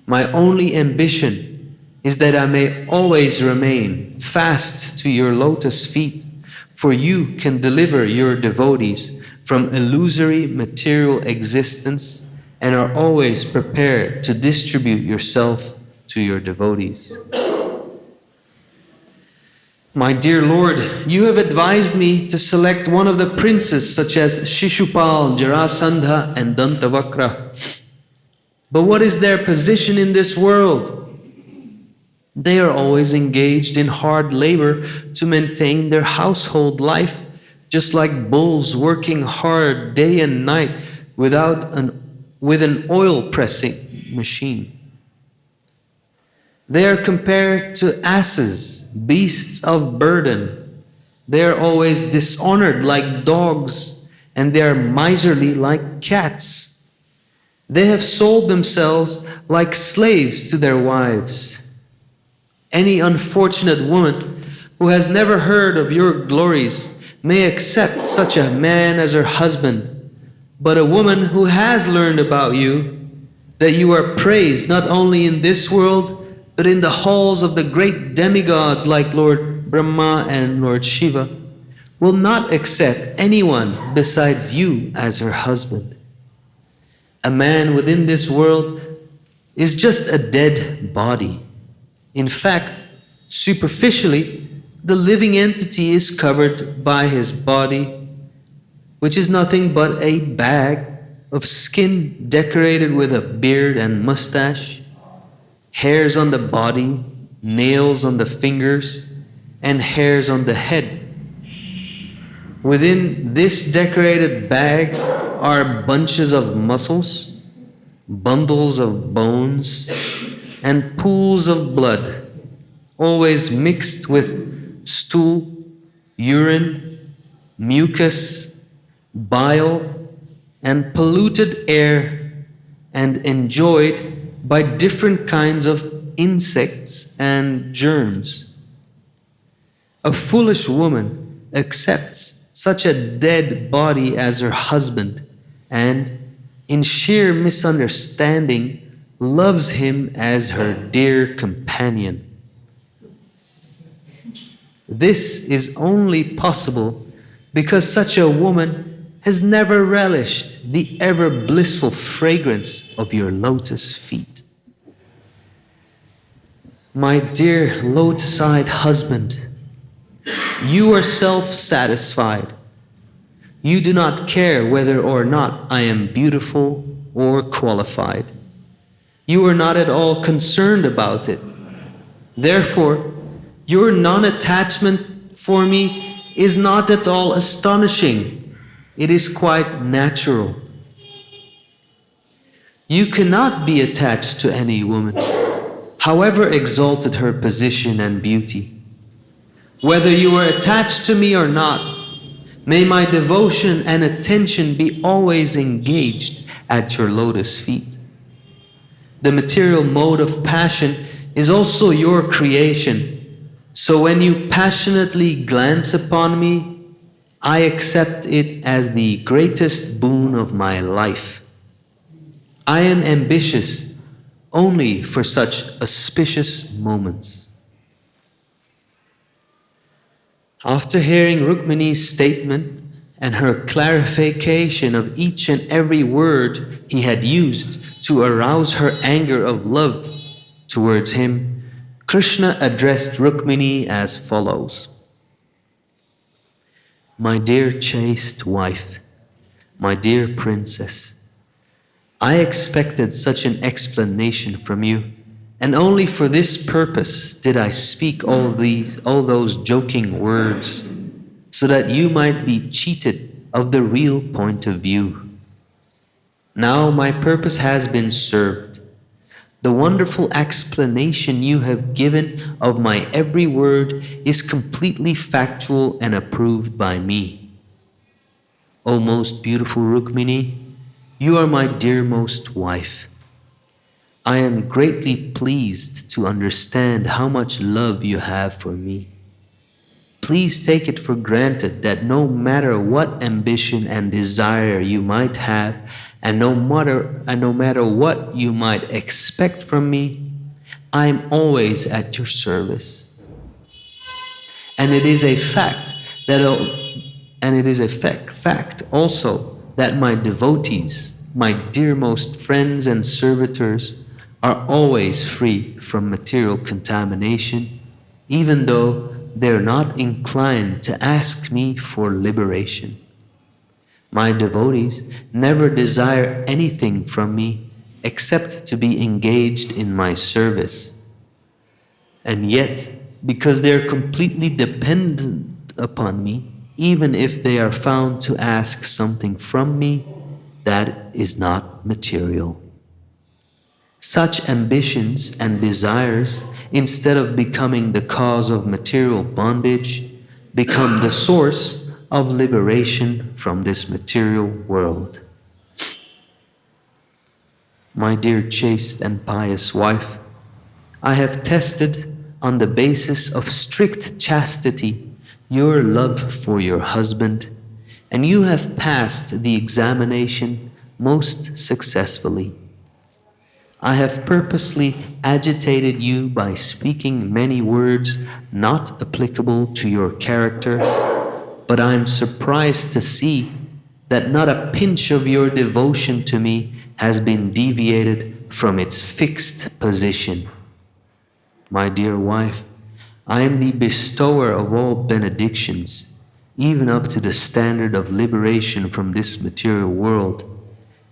My only ambition is that I may always remain fast to your lotus feet, for you can deliver your devotees from illusory material existence and are always prepared to distribute yourself to your devotees. My dear Lord, you have advised me to select one of the princes such as Shishupal, Jarasandha, and Dantavakra. But what is their position in this world? They are always engaged in hard labor to maintain their household life, just like bulls working hard day and night with an oil pressing machine. They are compared to asses, beasts of burden. They are always dishonored like dogs, and they are miserly like cats. They have sold themselves like slaves to their wives. Any unfortunate woman who has never heard of your glories may accept such a man as her husband, but a woman who has learned about you, that you are praised not only in this world, but in the halls of the great demigods like Lord Brahma and Lord Shiva, will not accept anyone besides you as her husband. A man within this world is just a dead body. In fact, superficially, the living entity is covered by his body, which is nothing but a bag of skin decorated with a beard and mustache, hairs on the body, nails on the fingers, and hairs on the head. Within this decorated bag are bunches of muscles, bundles of bones, and pools of blood, always mixed with stool, urine, mucus, bile, and polluted air, and enjoyed by different kinds of insects and germs. A foolish woman accepts such a dead body as her husband and, in sheer misunderstanding, loves him as her dear companion. This is only possible because such a woman has never relished the ever blissful fragrance of your lotus feet. My dear lotus-eyed husband, you are self-satisfied. You do not care whether or not I am beautiful or qualified. You are not at all concerned about it. Therefore, your non-attachment for me is not at all astonishing. It is quite natural. You cannot be attached to any woman, however exalted her position and beauty. Whether you are attached to me or not, may my devotion and attention be always engaged at your lotus feet. The material mode of passion is also your creation, so when you passionately glance upon me, I accept it as the greatest boon of my life. I am ambitious only for such auspicious moments. After hearing Rukmini's statement and her clarification of each and every word he had used to arouse her anger of love towards him, Krishna addressed Rukmini as follows. My dear chaste wife, my dear princess, I expected such an explanation from you, and only for this purpose did I speak all those joking words, so that you might be cheated of the real point of view. Now my purpose has been served. The wonderful explanation you have given of my every word is completely factual and approved by me. O most beautiful Rukmini, you are my dearmost wife. I am greatly pleased to understand how much love you have for me. Please take it for granted that no matter what ambition and desire you might have, and no matter what you might expect from me, I am always at your service. And it is a fact also that my devotees, my dearmost friends and servitors, are always free from material contamination, even though they're not inclined to ask me for liberation. My devotees never desire anything from me except to be engaged in my service. And yet, because they're completely dependent upon me, even if they are found to ask something from me, that is not material. Such ambitions and desires, instead of becoming the cause of material bondage, become the source of liberation from this material world. My dear chaste and pious wife, I have tested on the basis of strict chastity your love for your husband, and you have passed the examination most successfully. I have purposely agitated you by speaking many words not applicable to your character, but I am surprised to see that not a pinch of your devotion to me has been deviated from its fixed position. My dear wife, I am the bestower of all benedictions, even up to the standard of liberation from this material world,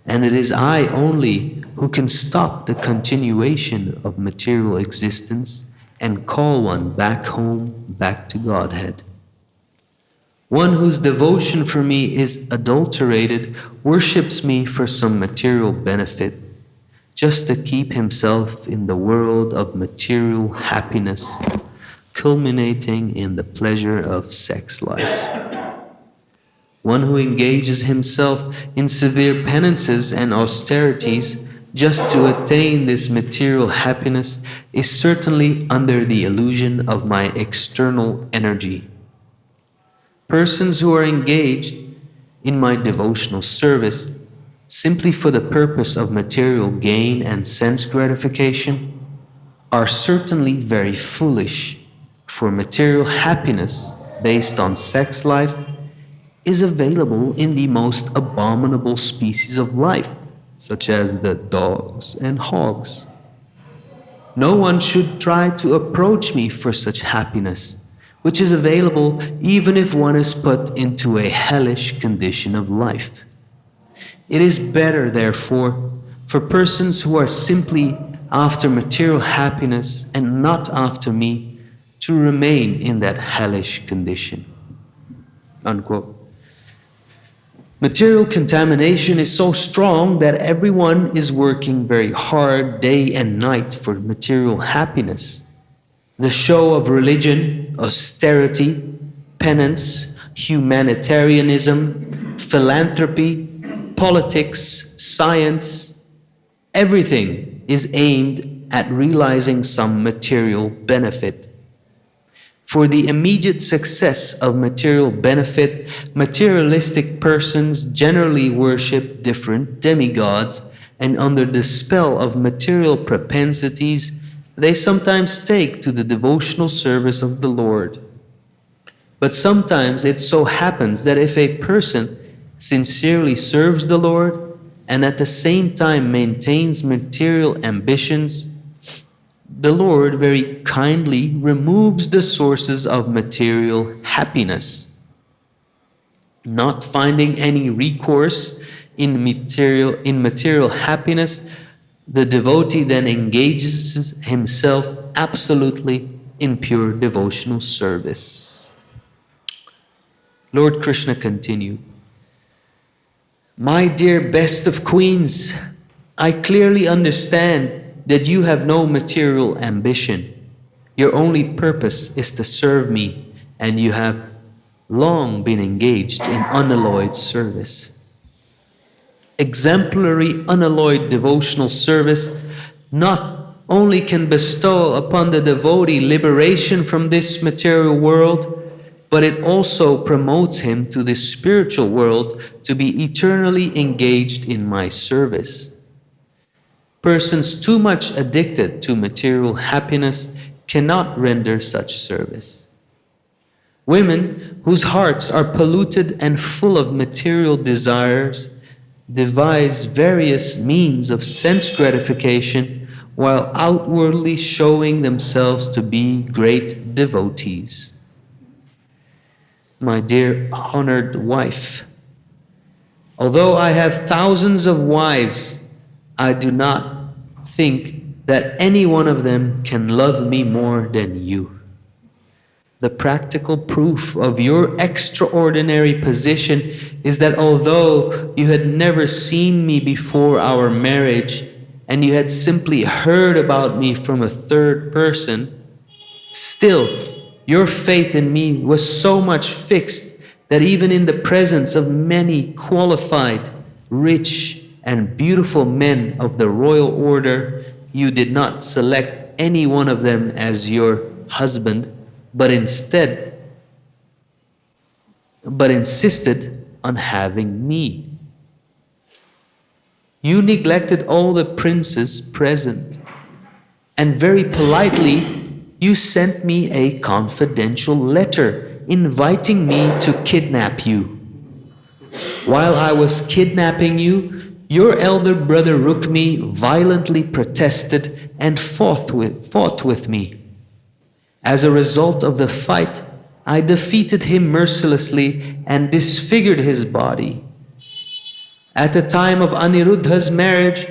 and it is I only who can stop the continuation of material existence and call one back home, back to Godhead. One whose devotion for me is adulterated worships me for some material benefit, just to keep himself in the world of material happiness, culminating in the pleasure of sex life. One who engages himself in severe penances and austerities just to attain this material happiness is certainly under the illusion of my external energy. Persons who are engaged in my devotional service simply for the purpose of material gain and sense gratification are certainly very foolish, for material happiness based on sex life is available in the most abominable species of life, such as the dogs and hogs. No one should try to approach me for such happiness, which is available even if one is put into a hellish condition of life. It is better, therefore, for persons who are simply after material happiness and not after me to remain in that hellish condition." Unquote. Material contamination is so strong that everyone is working very hard day and night for material happiness. The show of religion, austerity, penance, humanitarianism, philanthropy, politics, science, everything is aimed at realizing some material benefit. For the immediate success of material benefit, materialistic persons generally worship different demigods, and under the spell of material propensities, they sometimes take to the devotional service of the Lord. But sometimes it so happens that if a person sincerely serves the Lord and at the same time maintains material ambitions, the Lord very kindly removes the sources of material happiness. Not finding any recourse in material happiness, the devotee then engages himself absolutely in pure devotional service. Lord Krishna continued, "My dear best of queens, I clearly understand that you have no material ambition. Your only purpose is to serve me, and you have long been engaged in unalloyed service. Exemplary, unalloyed devotional service not only can bestow upon the devotee liberation from this material world, but it also promotes him to the spiritual world to be eternally engaged in my service. Persons too much addicted to material happiness cannot render such service. Women whose hearts are polluted and full of material desires devise various means of sense gratification while outwardly showing themselves to be great devotees. My dear honored wife, although I have thousands of wives, I do not think that any one of them can love me more than you. The practical proof of your extraordinary position is that although you had never seen me before our marriage and you had simply heard about me from a third person, still your faith in me was so much fixed that even in the presence of many qualified, rich, and beautiful men of the royal order, you did not select any one of them as your husband, but insisted on having me. You neglected all the princes present, and very politely you sent me a confidential letter inviting me to kidnap you. While I was kidnapping you, your elder brother Rukmini violently protested and fought with me. As a result of the fight, I defeated him mercilessly and disfigured his body. At the time of Aniruddha's marriage,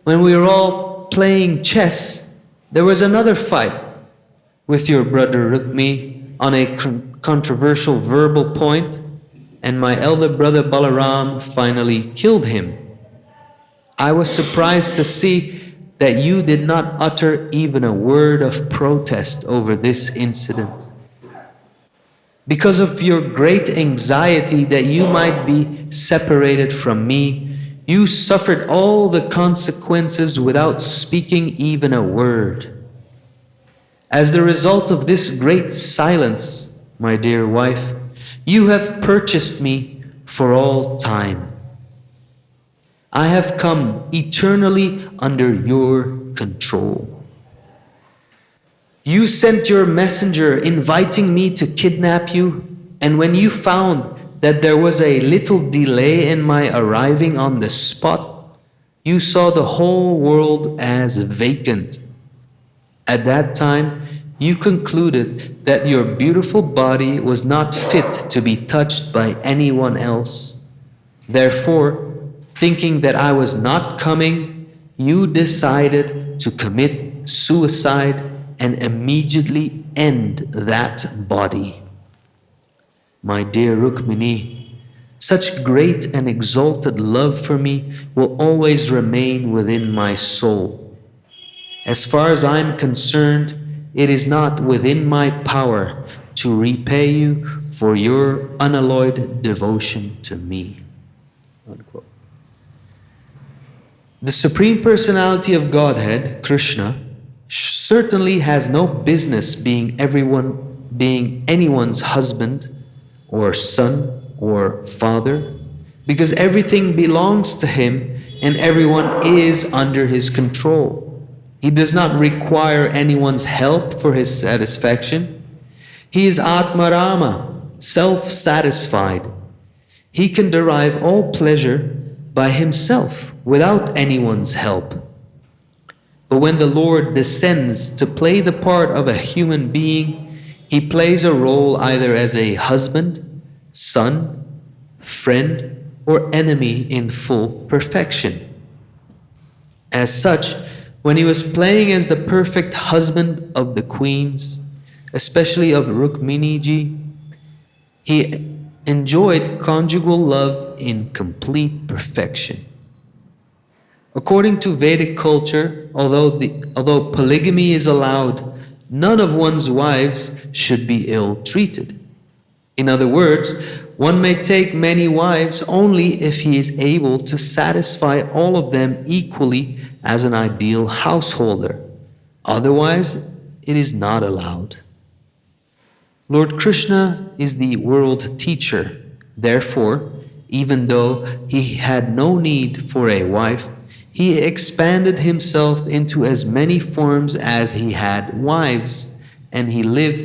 when we were all playing chess, there was another fight with your brother Rukmini on a controversial verbal point, and my elder brother Balaram finally killed him. I was surprised to see that you did not utter even a word of protest over this incident. Because of your great anxiety that you might be separated from me, you suffered all the consequences without speaking even a word. As the result of this great silence, my dear wife, you have purchased me for all time. I have come eternally under your control. You sent your messenger inviting me to kidnap you, and when you found that there was a little delay in my arriving on the spot, you saw the whole world as vacant. At that time, you concluded that your beautiful body was not fit to be touched by anyone else. Therefore, thinking that I was not coming, you decided to commit suicide and immediately end that body. My dear Rukmini, such great and exalted love for me will always remain within my soul. As far as I'm concerned, it is not within my power to repay you for your unalloyed devotion to me. Unquote. The Supreme Personality of Godhead, Krishna, certainly has no business being anyone's husband or son or father, because everything belongs to him and everyone is under his control. He does not require anyone's help for his satisfaction. He is Atmarama, self-satisfied. He can derive all pleasure by himself without anyone's help. But when the Lord descends to play the part of a human being, he plays a role either as a husband, son, friend, or enemy in full perfection. As such, when he was playing as the perfect husband of the queens, especially of Rukmini ji, he enjoyed conjugal love in complete perfection. According to Vedic culture, although polygamy is allowed, none of one's wives should be ill-treated. In other words, One may take many wives only if he is able to satisfy all of them equally as an ideal householder. Otherwise, it is not allowed. Lord Krishna is the world teacher. Therefore, even though he had no need for a wife, he expanded himself into as many forms as he had wives, and he lived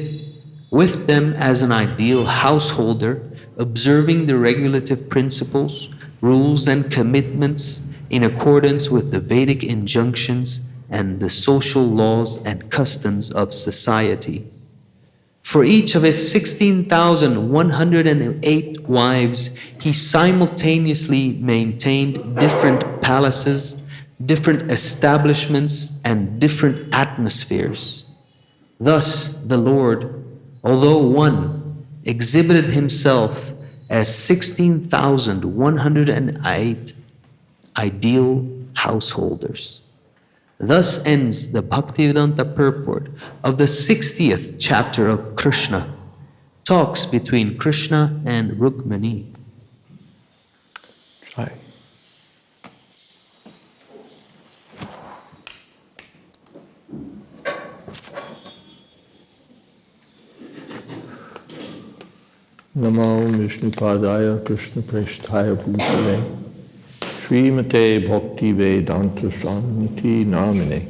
with them as an ideal householder, observing the regulative principles, rules, and commitments in accordance with the Vedic injunctions and the social laws and customs of society. For each of his 16,108 wives, he simultaneously maintained different palaces, different establishments, and different atmospheres. Thus, the Lord, although one, exhibited himself as 16,108 ideal householders. Thus ends the Bhaktivedanta purport of the 60th chapter of Krishna, talks between Krishna and Rukmini. Try. Namo Vishnupadaya Krishna Presthaya Bhutale Srimate Bhakti Vedanta Swami Namine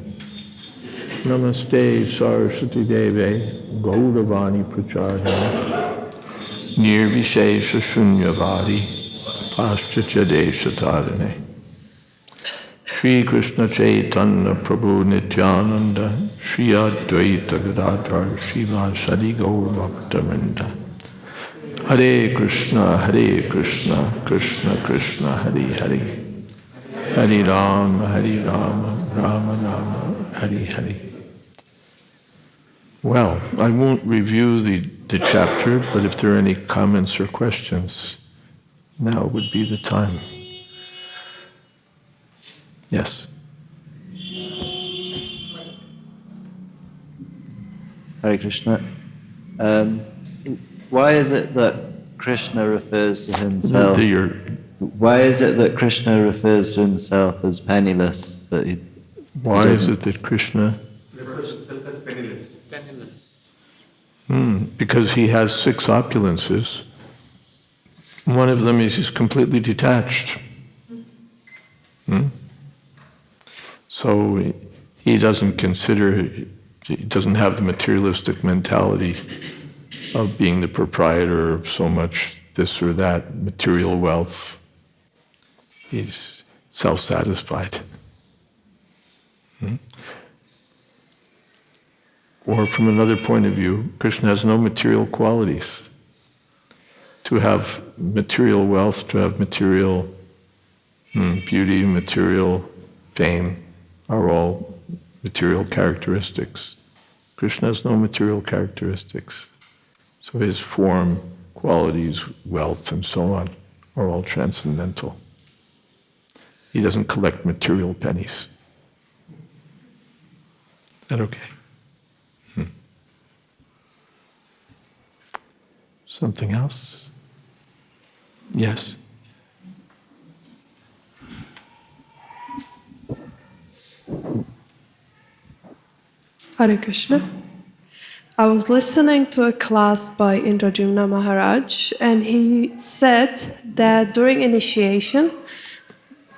Namaste Saraswati Deve Gauravani Pracharya Nirvishesha Shunyavadi Paschatya Desha Tarane Shri Krishna Chaitanya Prabhu Nityananda Shri Advaita Gadadhar Srivasadi Gaur Bhakta Hare Krishna, Krishna Krishna, Hare Hare. Hare Rama, Rama Rama, Hare Hare. Well, I won't review the chapter, but if there are any comments or questions, now would be the time. Yes. Hare Krishna. Why is it that Krishna refers to himself? Why is it that Krishna refers to himself as penniless? Why is it that Krishna refers to himself as penniless? Because he has 6 opulences. One of them is he's completely detached. So he doesn't have the materialistic mentality of being the proprietor of so much this or that material wealth. He's self-satisfied. Or from another point of view, Krishna has no material qualities. To have material wealth, to have material beauty, material fame, are all material characteristics. Krishna has no material characteristics. So his form, qualities, wealth, and so on are all transcendental. He doesn't collect material pennies. Is that okay? Something else? Yes? Hare Krishna. I was listening to a class by Indradyumna Maharaj, and he said that during initiation,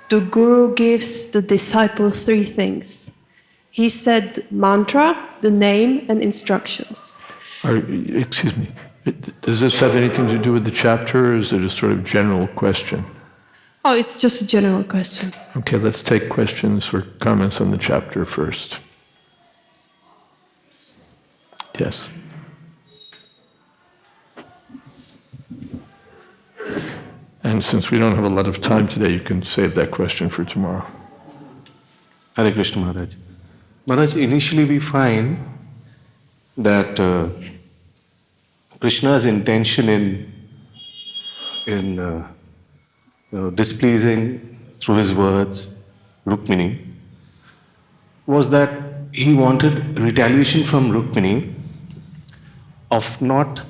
the Guru gives the disciple 3 things. He said mantra, the name, and instructions. Excuse me, does this have anything to do with the chapter, or is it a sort of general question? Oh, it's just a general question. Okay, let's take questions or comments on the chapter first. Yes. And since we don't have a lot of time today, you can save that question for tomorrow. Hare Krishna Maharaj. Maharaj, initially we find that Krishna's intention in displeasing through his words Rukmini was that he wanted retaliation from Rukmini of not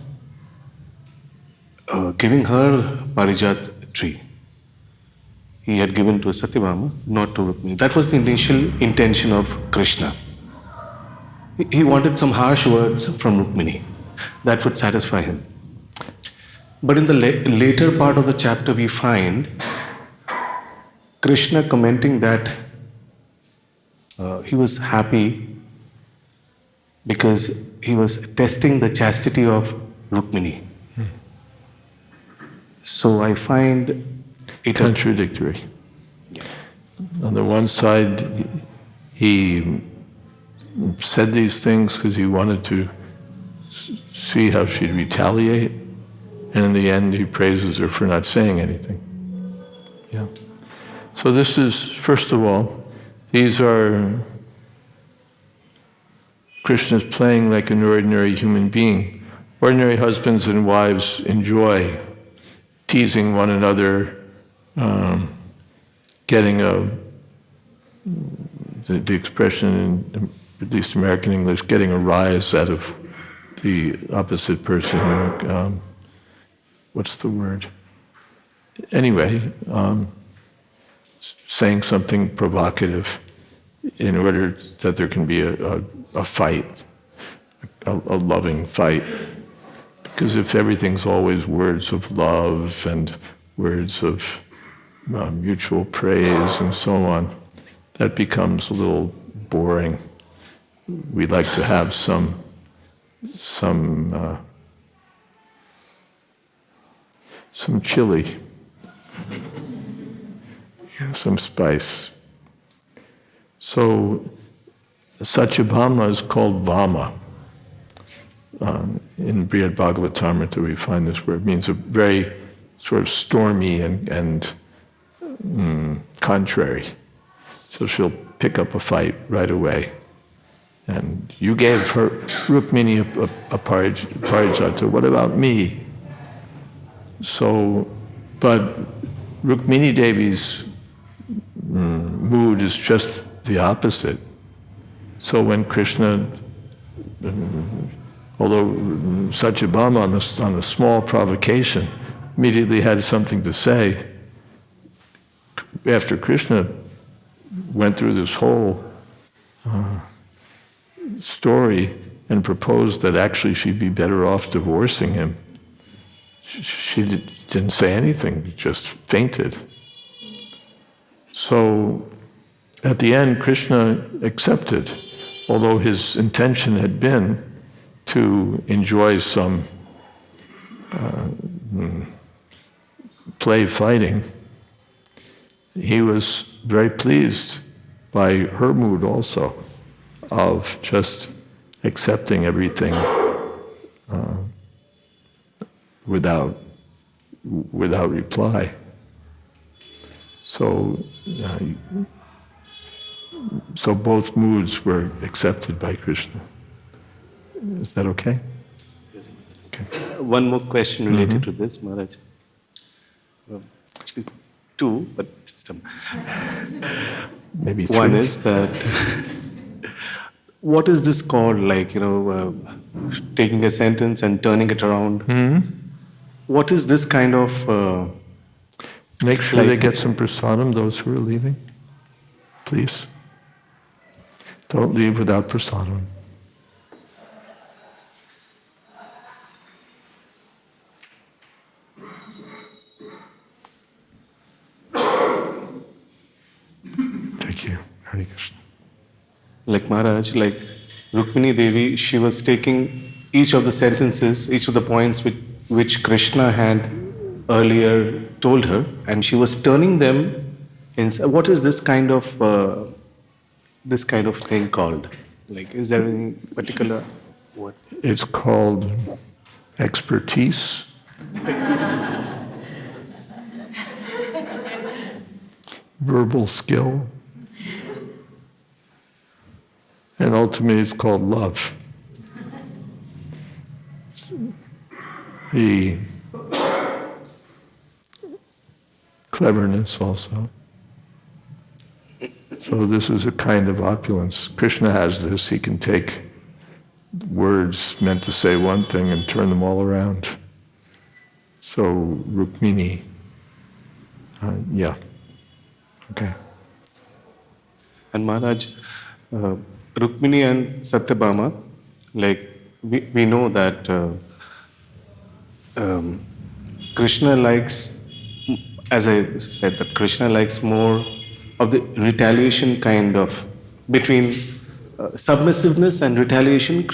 giving her Parijat tree. He had given to Satyabhama, not to Rukmini. That was the initial intention of Krishna. He wanted some harsh words from Rukmini that would satisfy him. But in the later part of the chapter, we find Krishna commenting that he was happy because he was testing the chastity of Rukmini. So I find it contradictory. On the one side, he said these things because he wanted to see how she'd retaliate, and in the end he praises her for not saying anything. Yeah. So this is, first of all, these are Krishna's playing like an ordinary human being. Ordinary husbands and wives enjoy teasing one another, getting the expression in at least American English, getting a rise out of the opposite person. What's the word? Anyway, saying something provocative in order that there can be a fight, a loving fight. Because if everything's always words of love and words of mutual praise and so on, that becomes a little boring. We'd like to have some chili, some spice. So Satyabhama is called Vama. In Brihad Bhagavatamrita we find this word. It means a very sort of stormy and contrary. So she'll pick up a fight right away. And you gave her, Rukmini, a parijata. What about me? So, but Rukmini Devi's mood is just the opposite. So when Krishna, although Satyabhama on a small provocation immediately had something to say, after Krishna went through this whole story and proposed that actually she'd be better off divorcing him, she didn't say anything, just fainted. So at the end, Krishna accepted, although his intention had been to enjoy some play fighting. He was very pleased by her mood also, of just accepting everything without reply. So both moods were accepted by Krishna. Is that okay? Yes. Okay. One more question related to this, Maharaj. Actually, two, but just maybe three. One is that what is this called? Like, taking a sentence and turning it around. Mm-hmm. What is this kind of? Make sure they get some prasadam, those who are leaving. Please. Don't leave without prasadam. Thank you. Hare Krishna. Like Maharaj, like Rukmini Devi, she was taking each of the sentences, each of the points which Krishna had earlier told her, and she was turning them in. What is this kind of thing called? Like, is there any particular word? It's called expertise. Verbal skill. And ultimately it's called love. The cleverness also. So this is a kind of opulence. Krishna has this. He can take words meant to say one thing and turn them all around. So Rukmini, yeah, okay. And Maharaj, Rukmini and Satyabhama, like we know that Krishna likes, as I said, that Krishna likes more of the retaliation kind of, between submissiveness and retaliation,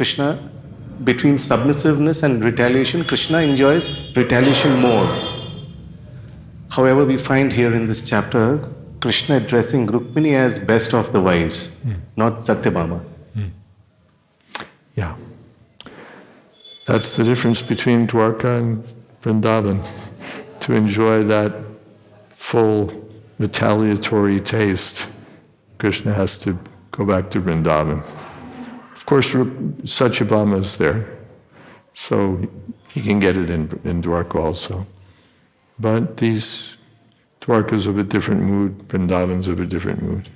between submissiveness and retaliation, Krishna enjoys retaliation more. However, we find here in this chapter, Krishna addressing Rukmini as best of the wives, not Satyabhama. Yeah. That's the difference between Dwarka and Vrindavan. To enjoy that full retaliatory taste, Krishna has to go back to Vrindavan. Of course, Satyabhama is there, so he can get it in Dwarka also. But these Dwarka's of a different mood, Vrindavan's of a different mood.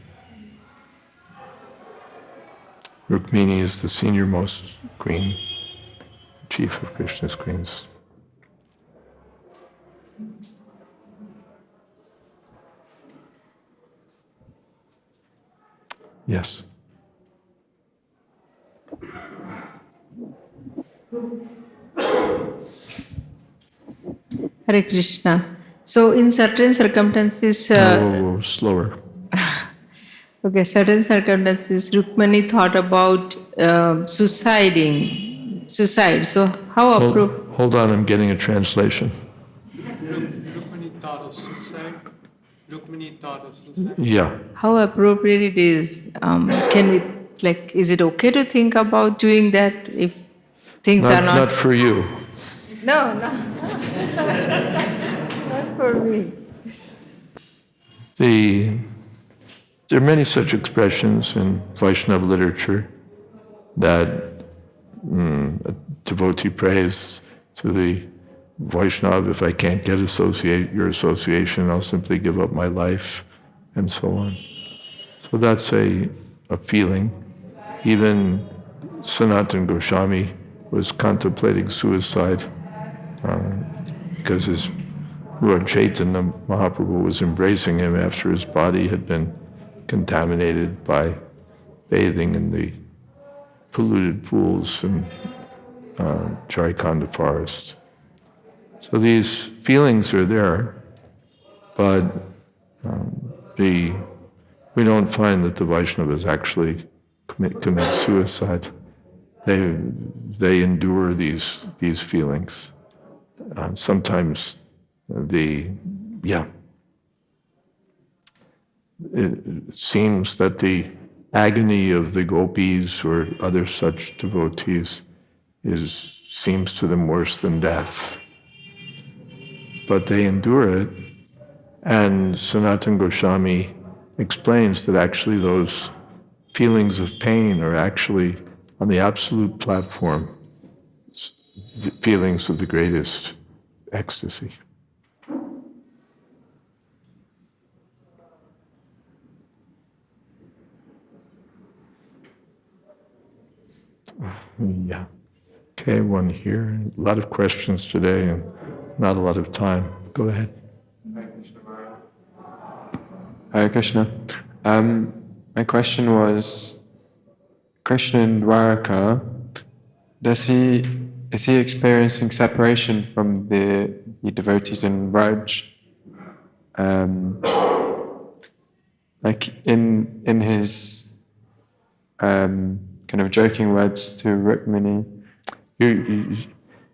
Rukmini is the senior-most queen, chief of Krishna's queens. Yes. Hare Krishna. So in certain circumstances... slower. Okay, certain circumstances, Rukmini thought about suicide. So how appropriate... Hold on, I'm getting a translation. Rukmini thought of suicide. Yeah. How appropriate it is. Can we, is it okay to think about doing that if things are not... Not for you. No. Not for me. There are many such expressions in Vaishnava literature that a devotee prays to the Vaishnava, if I can't get your association, I'll simply give up my life, and so on. So that's a feeling. Even Sanatana Goswami was contemplating suicide because his Lord Chaitanya Mahaprabhu was embracing him after his body had been contaminated by bathing in the polluted pools in Jharkhand forest. So these feelings are there, but we don't find that the Vaishnavas actually commit suicide. They endure these feelings. Sometimes it seems that the agony of the gopis or other such devotees seems to them worse than death. But they endure it, and Sanatana Goswami explains that actually those feelings of pain are actually on the absolute platform, feelings of the greatest ecstasy. Yeah. Okay, one here. A lot of questions today and not a lot of time. Go ahead. Hare Krishna. My question was, Krishna in Dwarka, is he experiencing separation from the devotees in Raj? Like in his kind of joking words to Rukmini.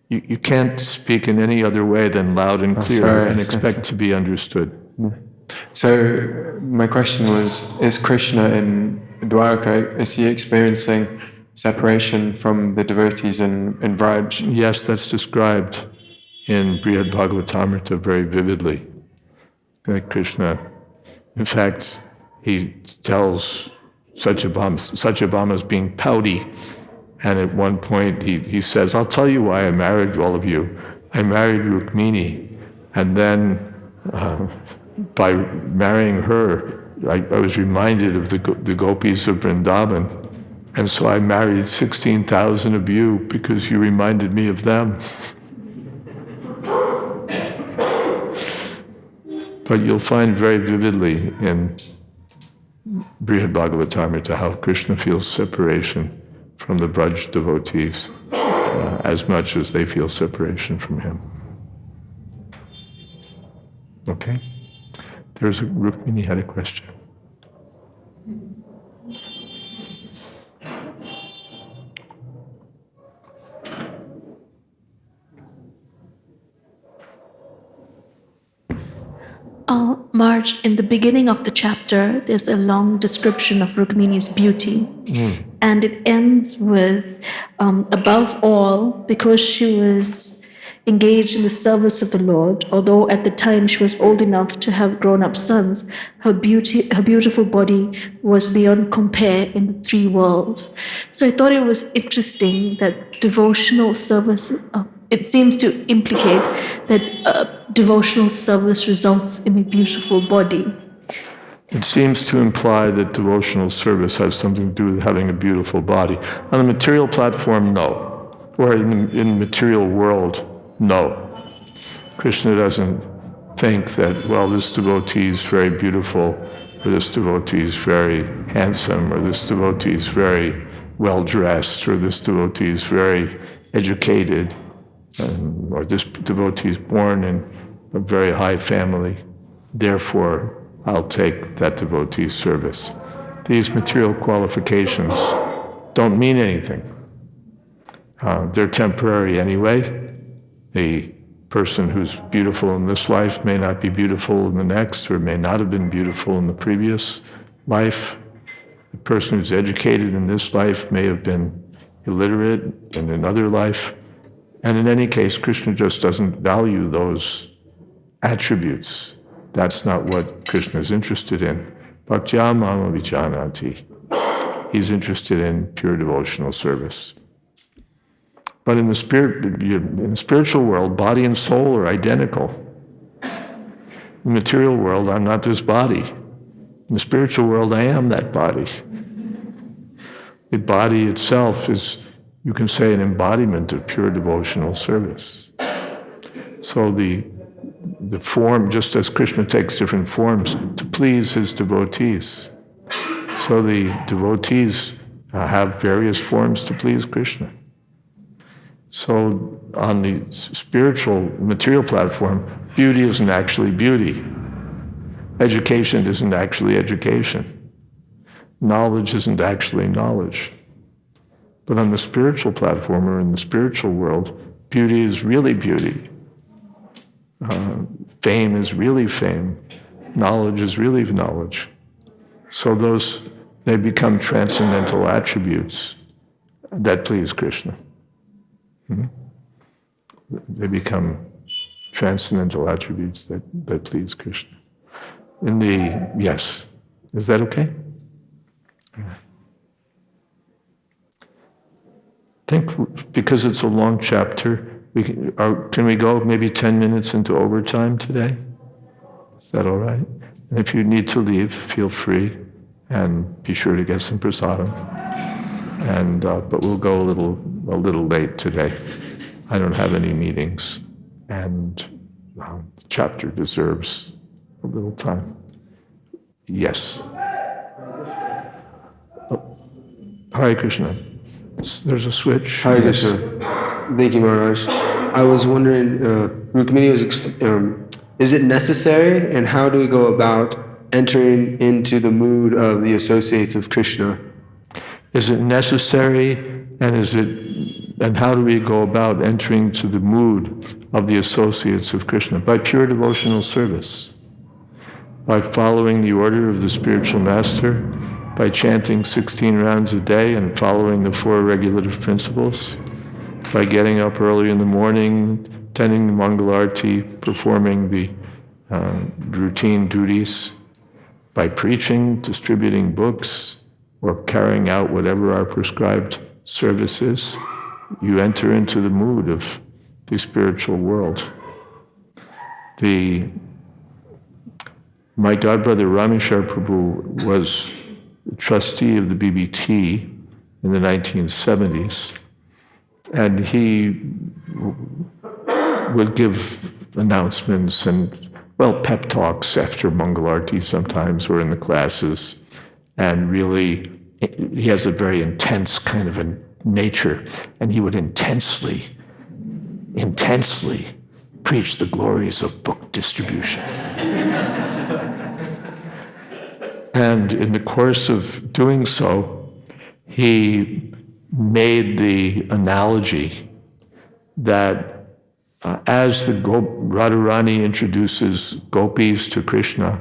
You can't speak in any other way than loud and clear and expect to be understood. So my question was, is Krishna in Dwarka, is he experiencing separation from the devotees in Vraj? Yes, that's described in Brihad Bhagavatamrita very vividly. Krishna, in fact, he tells Satyabhama is being pouty, and at one point he says, I'll tell you why I married all of you. I married Rukmini, and then by marrying her, I was reminded of the gopis of Vrindavan, and so I married 16,000 of you because you reminded me of them. But you'll find very vividly in Brihad Bhagavatamrita how Krishna feels separation from the Braj devotees as much as they feel separation from him. Okay? Rukmini had a question. Marge, in the beginning of the chapter, there's a long description of Rukmini's beauty. And it ends with, above all, because she was engaged in the service of the Lord, although at the time she was old enough to have grown-up sons, her beautiful body was beyond compare in the three worlds. So I thought it was interesting that devotional service, it seems to implicate that devotional service results in a beautiful body. It seems to imply that devotional service has something to do with having a beautiful body. On the material platform, no. Or in the material world, no. Krishna doesn't think that, well, this devotee is very beautiful, or this devotee is very handsome, or this devotee is very well-dressed, or this devotee is very educated, or this devotee is born in a very high family. Therefore, I'll take that devotee's service. These material qualifications don't mean anything. They're temporary anyway. The person who's beautiful in this life may not be beautiful in the next, or may not have been beautiful in the previous life. The person who's educated in this life may have been illiterate in another life. And in any case, Krishna just doesn't value those attributes. That's not what Krishna is interested in. Bhaktya mama vijanati. He's interested in pure devotional service. But in the spiritual world, body and soul are identical. In the material world, I'm not this body. In the spiritual world, I am that body. The body itself is, you can say, an embodiment of pure devotional service. So the form, just as Krishna takes different forms to please his devotees, so the devotees have various forms to please Krishna. So on the spiritual, material platform, beauty isn't actually beauty. Education isn't actually education. Knowledge isn't actually knowledge. But on the spiritual platform, or in the spiritual world, beauty is really beauty. Fame is really fame. Knowledge is really knowledge. So they become transcendental attributes that please Krishna. They become transcendental attributes that please Krishna. Yes. Is that okay? I think because it's a long chapter, can we go maybe 10 minutes into overtime today? Is that all right? And if you need to leave, feel free, and be sure to get some prasadam. But we'll go a little late today. I don't have any meetings, and the chapter deserves a little time. Yes. Hare Krishna. There's a switch. Hare Krishna. Thank you, Maharaj. I was wondering, Rukmini is it necessary, and how do we go about entering into the mood of the associates of Krishna? Is it necessary, and how do we go about entering to the mood of the associates of Krishna? By pure devotional service, by following the order of the spiritual master, by chanting 16 rounds a day and following the 4 regulative principles, by getting up early in the morning, attending the Mangalarti, performing the routine duties, by preaching, distributing books, or carrying out whatever our prescribed service is. You enter into the mood of the spiritual world. My godbrother Rameshwar Prabhu was trustee of the BBT in the 1970s, and he would give announcements and pep talks after Mangalarti sometimes, or in the classes, and really, he has a very intense kind of a nature, and he would intensely preach the glories of book distribution. And in the course of doing so, he made the analogy that as the Radharani introduces gopis to Krishna,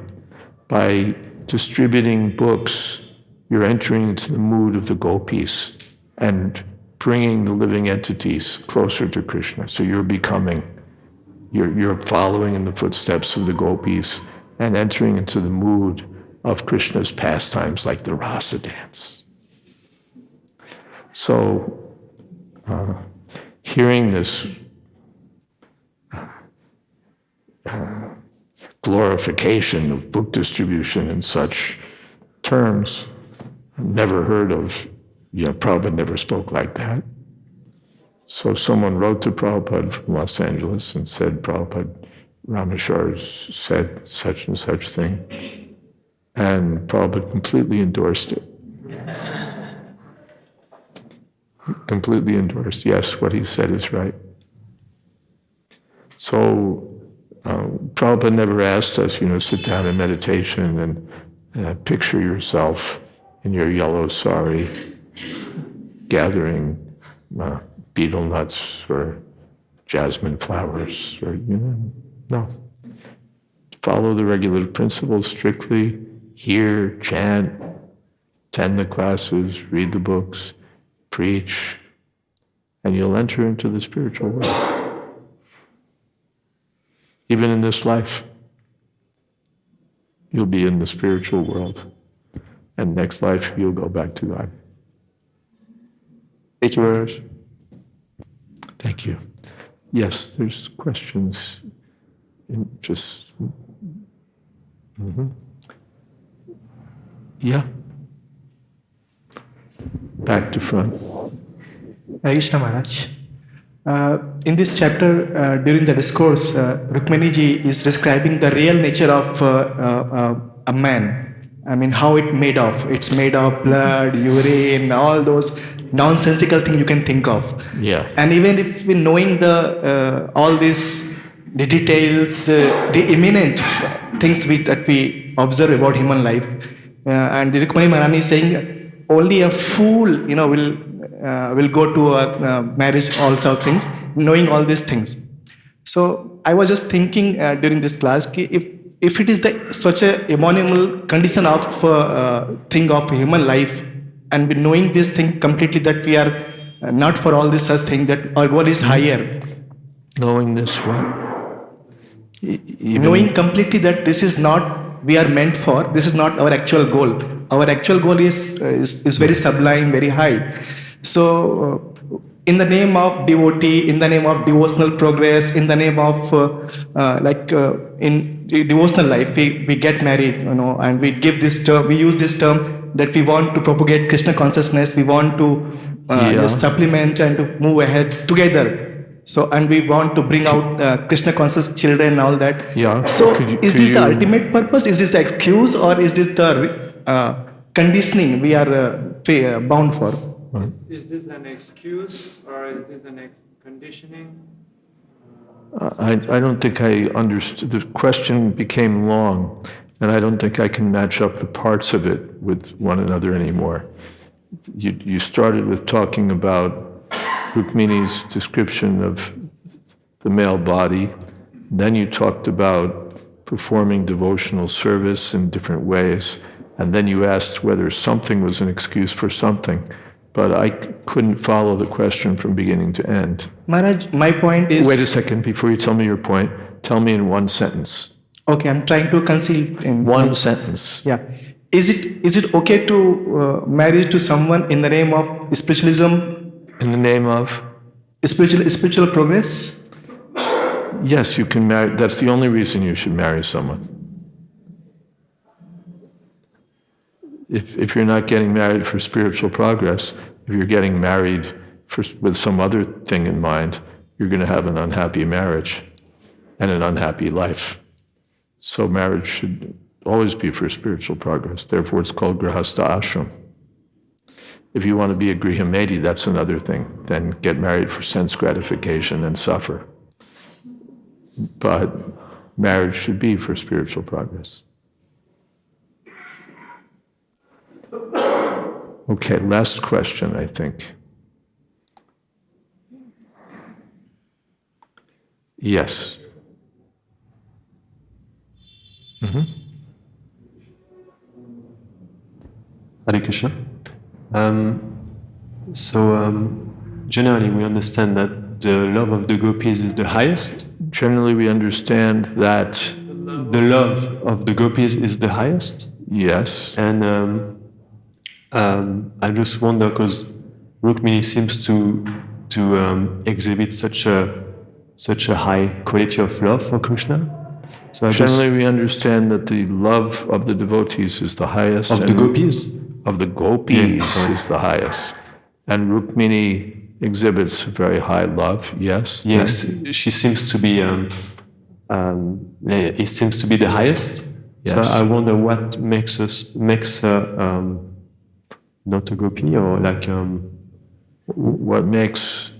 by distributing books, you're entering into the mood of the gopis and bringing the living entities closer to Krishna. So you're following in the footsteps of the gopis and entering into the mood of Krishna's pastimes, like the rasa dance. So, hearing this glorification of book distribution in such terms, never heard of, Prabhupada never spoke like that. So someone wrote to Prabhupada from Los Angeles and said, Prabhupada, Rameshwar said such and such thing. And Prabhupada completely endorsed it. Completely endorsed. Yes, what he said is right. So Prabhupada never asked us, sit down in meditation and picture yourself in your yellow sari, gathering betel nuts or jasmine flowers, or no. Follow the regular principles strictly. Hear, chant, attend the classes, read the books, preach, and you'll enter into the spiritual world. Even in this life, you'll be in the spiritual world. And next life, you'll go back to God. Thank you, Maharaj. Thank you. Yes, there's questions. Yeah. Back to front. Hare Krishna Maharaj. In this chapter, during the discourse, Rukmini ji is describing the real nature of a man. I mean, how it made of. It's made of blood, urine, all those nonsensical things you can think of. Yeah. And even if we knowing all these the details, the imminent things that we observe about human life, and Rukmini Maharani is saying only a fool, will go to a marriage, all sort of things, knowing all these things. So I was just thinking during this class, if it is such a emotional condition of thing of human life, and we knowing this thing completely that we are not for all this such thing, that our goal is higher. Knowing this what? Knowing completely that this is not we are meant for, this is not our actual goal. Our actual goal is very sublime, very high. So in the name of devotee, in the name of devotional progress, in the name of in devotional life, we get married, and we give this term, we use this term that we want to propagate Krishna consciousness, we want to just supplement and to move ahead together. So, and we want to bring out Krishna conscious children and all that. Yeah. So, is this the ultimate purpose? Is this the excuse, or is this the conditioning we are bound for? Is this an excuse, or is this an conditioning? I don't think I understood. The question became long, and I don't think I can match up the parts of it with one another anymore. You started with talking about Rukmini's description of the male body. Then you talked about performing devotional service in different ways. And then you asked whether something was an excuse for something. But I couldn't follow the question from beginning to end. Maharaj, my point is... Wait a second, before you tell me your point, tell me in one sentence. Okay, I'm trying to conceal in... One sentence. Yeah. Is it okay to marry to someone in the name of spiritualism? In the name of? Spiritual progress? Yes, you can marry. That's the only reason you should marry someone. If you're not getting married for spiritual progress, if you're getting married with some other thing in mind, you're going to have an unhappy marriage and an unhappy life. So marriage should always be for spiritual progress. Therefore, it's called grihastha ashram. If you want to be a grihameti, that's another thing. Then get married for sense gratification and suffer. But marriage should be for spiritual progress. Okay, last question, I think. Yes. Mm-hmm. Hare Krishna. Generally we understand that the love of the gopis is the highest. Generally we understand that the love of the gopis is the highest. Yes. And I just wonder, because Rukmini seems to exhibit such a high quality of love for Krishna. So generally we understand that the love of the devotees is the highest. Of the gopis? Of the gopis is the highest. And Rukmini exhibits very high love, yes? Yes, she seems to be, it seems to be the highest. Yes. So I wonder what makes her not a gopi, or like... What makes...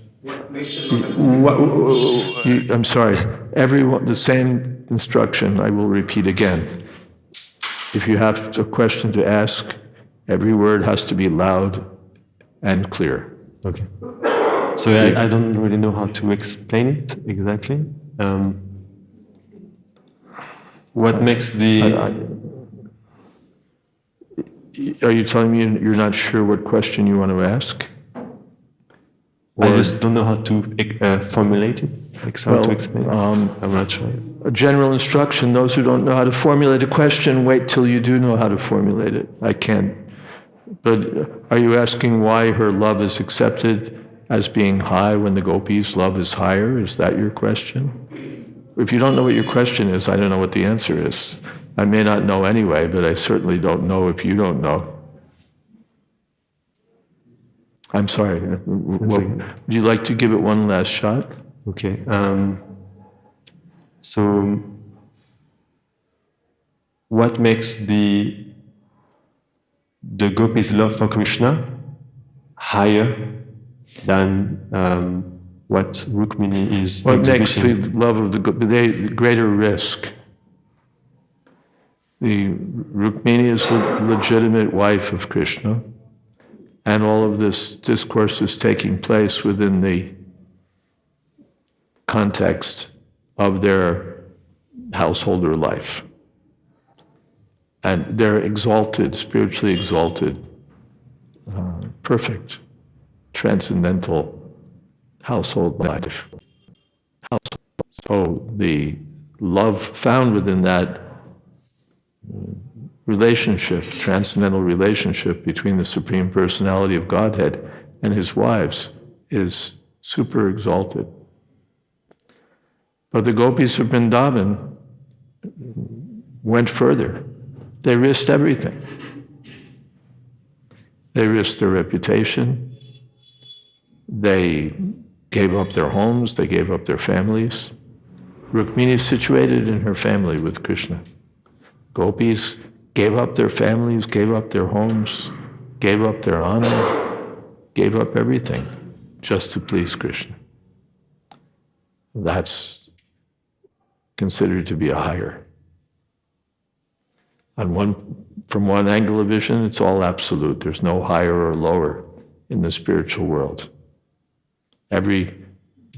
I'm sorry, everyone, the same instruction I will repeat again. If you have a question to ask, every word has to be loud and clear. Okay. So I don't really know how to explain it exactly. What makes the... Are you telling me you're not sure what question you want to ask? I just don't know how to formulate it, how to explain it. I'm not sure. A general instruction, those who don't know how to formulate a question, wait till you do know how to formulate it. I can't. But are you asking why her love is accepted as being high when the gopis' love is higher? Is that your question? If you don't know what your question is, I don't know what the answer is. I may not know anyway, but I certainly don't know if you don't know. I'm sorry. Would you like to give it one last shot? Okay. So, what makes the gopis' love for Krishna higher than what Rukmini is What exhibiting? makes the love of the greater risk? The Rukmini is the legitimate wife of Krishna. And all of this discourse is taking place within the context of their householder life. And they're exalted, spiritually exalted, perfect, transcendental household life. So the love found within that relationship, transcendental relationship between the Supreme Personality of Godhead and his wives is super exalted. But the gopis of Vrindavan went further. They risked everything. They risked their reputation. They gave up their homes. They gave up their families. Rukmini is situated in her family with Krishna. Gopis gave up their families, gave up their homes, gave up their honor, gave up everything just to please Krishna. That's considered to be a higher. From one angle of vision, it's all absolute. There's no higher or lower in the spiritual world. Every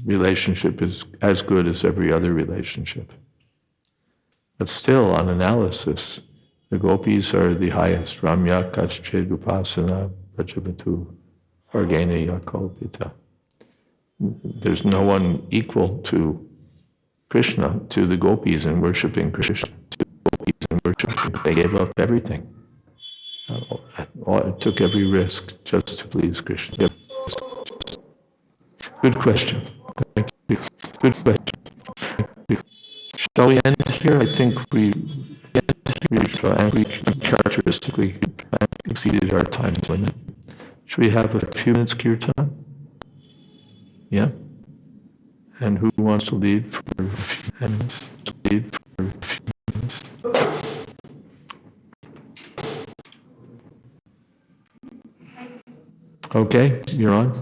relationship is as good as every other relationship. But still, on analysis, the gopis are the highest. Ramya kasched upasana prajavatu argena yakalpita. There's no one equal to Krishna, to the gopis in worshiping Krishna. They gave up everything. It took every risk just to please Krishna. Good question. Thank you. Good question. Thank you. Shall we end here? I think we characteristically exceeded our time limit. Should we have a few minutes kirtan? Yeah? And who wants to lead for a few minutes? Okay, you're on.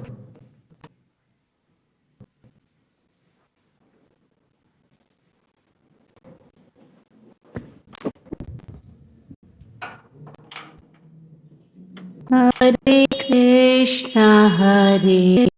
Hare Krishna, Hare